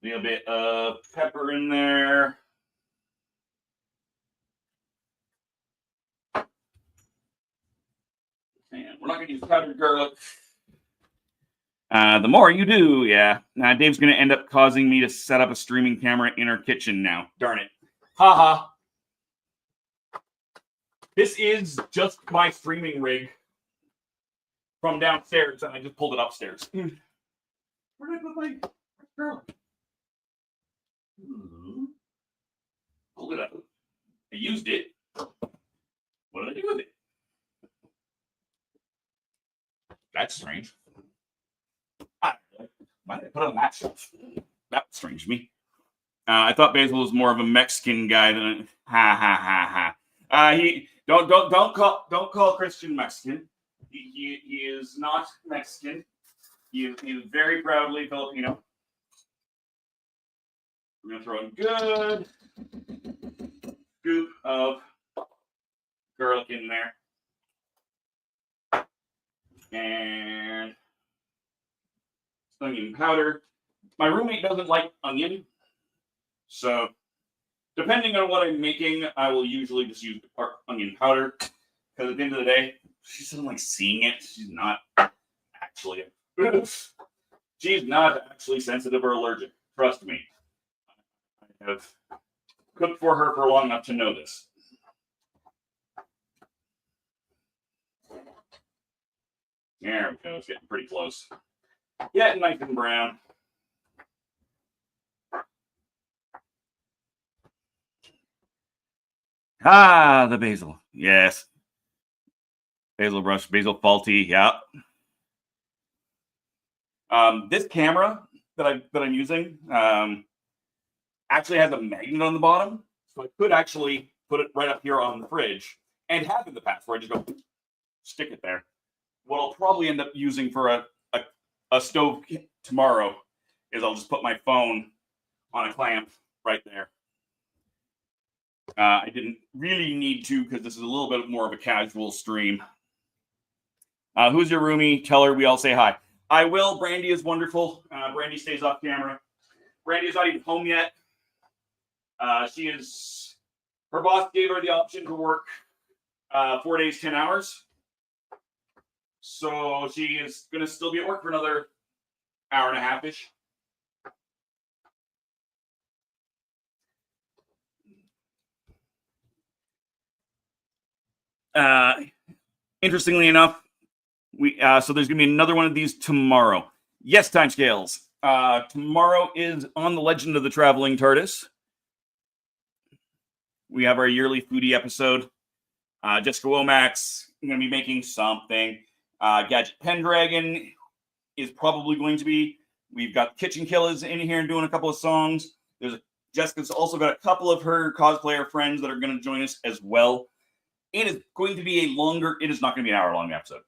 little bit of pepper in there. And we're not going to use powdered garlic. The more you do, yeah. Now Dave's going to end up causing me to set up a streaming camera in our kitchen now. Darn it. Haha. This is just my streaming rig from downstairs, and I just pulled it upstairs. Where did I put my garlic? Pulled it out. I used it. What did I do with it? That's strange. Why did I put it on that shelf? That was strange to me. I thought Basil was more of a Mexican guy than he don't call Christian Mexican. He is not Mexican. He is very proudly Filipino. We're gonna throw in good scoop of garlic in there. And onion powder. My roommate doesn't like onion, so depending on what I'm making, I will usually just use onion powder. Because at the end of the day, she doesn't like seeing it. She's not actually sensitive or allergic. Trust me. I have cooked for her for long enough to know this. There we go. It's getting pretty close. Yeah, nice and brown. Ah, the basil. Yes. Basil brush, basil faulty. Yeah. This camera that I'm using actually has a magnet on the bottom, so I could actually put it right up here on the fridge and have in the past where I just go stick it there. What I'll probably end up using for a stove tomorrow is I'll just put my phone on a clamp right there. I didn't really need to because this is a little bit more of a casual stream. Who's your roomie? Tell her we all say hi. I will. Brandy is wonderful. Brandy stays off camera. Brandy is not even home yet. Her boss gave her the option to work 4 days, 10 hours. So she is going to still be at work for another hour and a half-ish. Interestingly enough, so there's going to be another one of these tomorrow. Yes, timescales. Tomorrow is on the Legend of the Traveling Tardis. We have our yearly Foodie episode. Jessica Womack's going to be making something. Gadget Pendragon is probably going to be. We've got Kitchen Killers in here and doing a couple of songs. Jessica's also got a couple of her cosplayer friends that are going to join us as well. It is going to be it is not going to be an hour-long episode.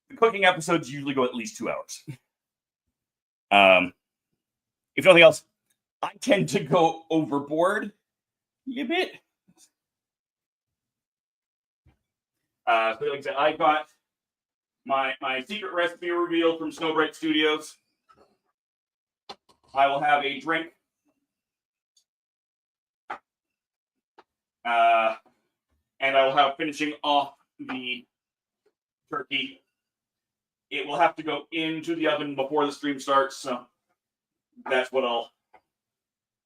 The cooking episodes usually go at least 2 hours. If nothing else, I tend to go overboard a bit. So like I said, I got my secret recipe revealed from Snowbright Studios. I will have a drink. And I will have finishing off the turkey. It will have to go into the oven before the stream starts, so that's what I'll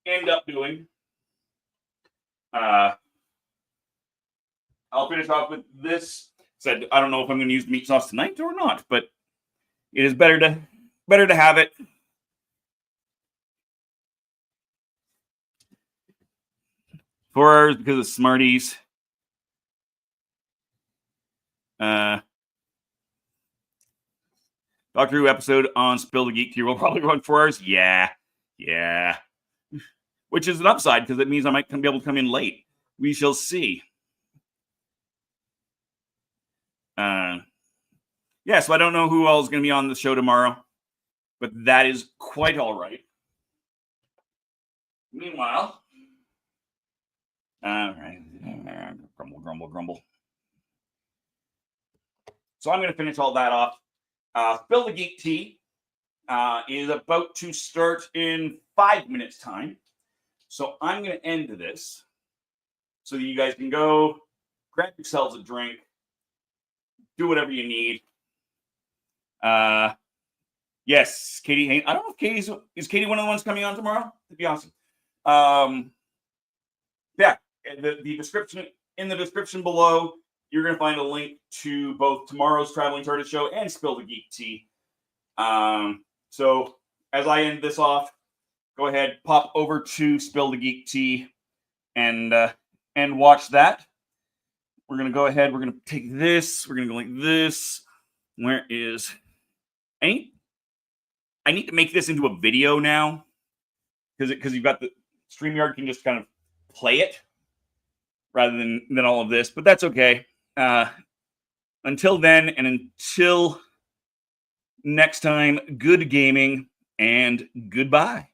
end up doing. I'll finish off with this. I don't know if I'm going to use meat sauce tonight or not, but it is better to have it. Because of Smarties. Doctor Who episode on Spill the Geek Tea will probably run 4 hours. Yeah. Which is an upside because it means I might be able to come in late. We shall see. So I don't know who else is going to be on the show tomorrow, but that is quite all right. Meanwhile, all right, grumble. So I'm going to finish all that off. Spill the Geek Tea is about to start in 5 minutes' time. So I'm going to end this so that you guys can go grab yourselves a drink, do whatever you need. Yes, Katie. I don't know if is Katie one of the ones coming on tomorrow? That'd be awesome. The description in the description below, you're going to find a link to both tomorrow's Traveling Tardis show and Spill the Geek Tea. So as I end this off, go ahead, pop over to Spill the Geek Tea and watch that. We're going to go ahead. We're going to take this. We're going to go like this. Where is... I need to make this into a video now because you've got the StreamYard can just kind of play it rather than all of this, but that's okay. Until then, and until next time, good gaming and goodbye.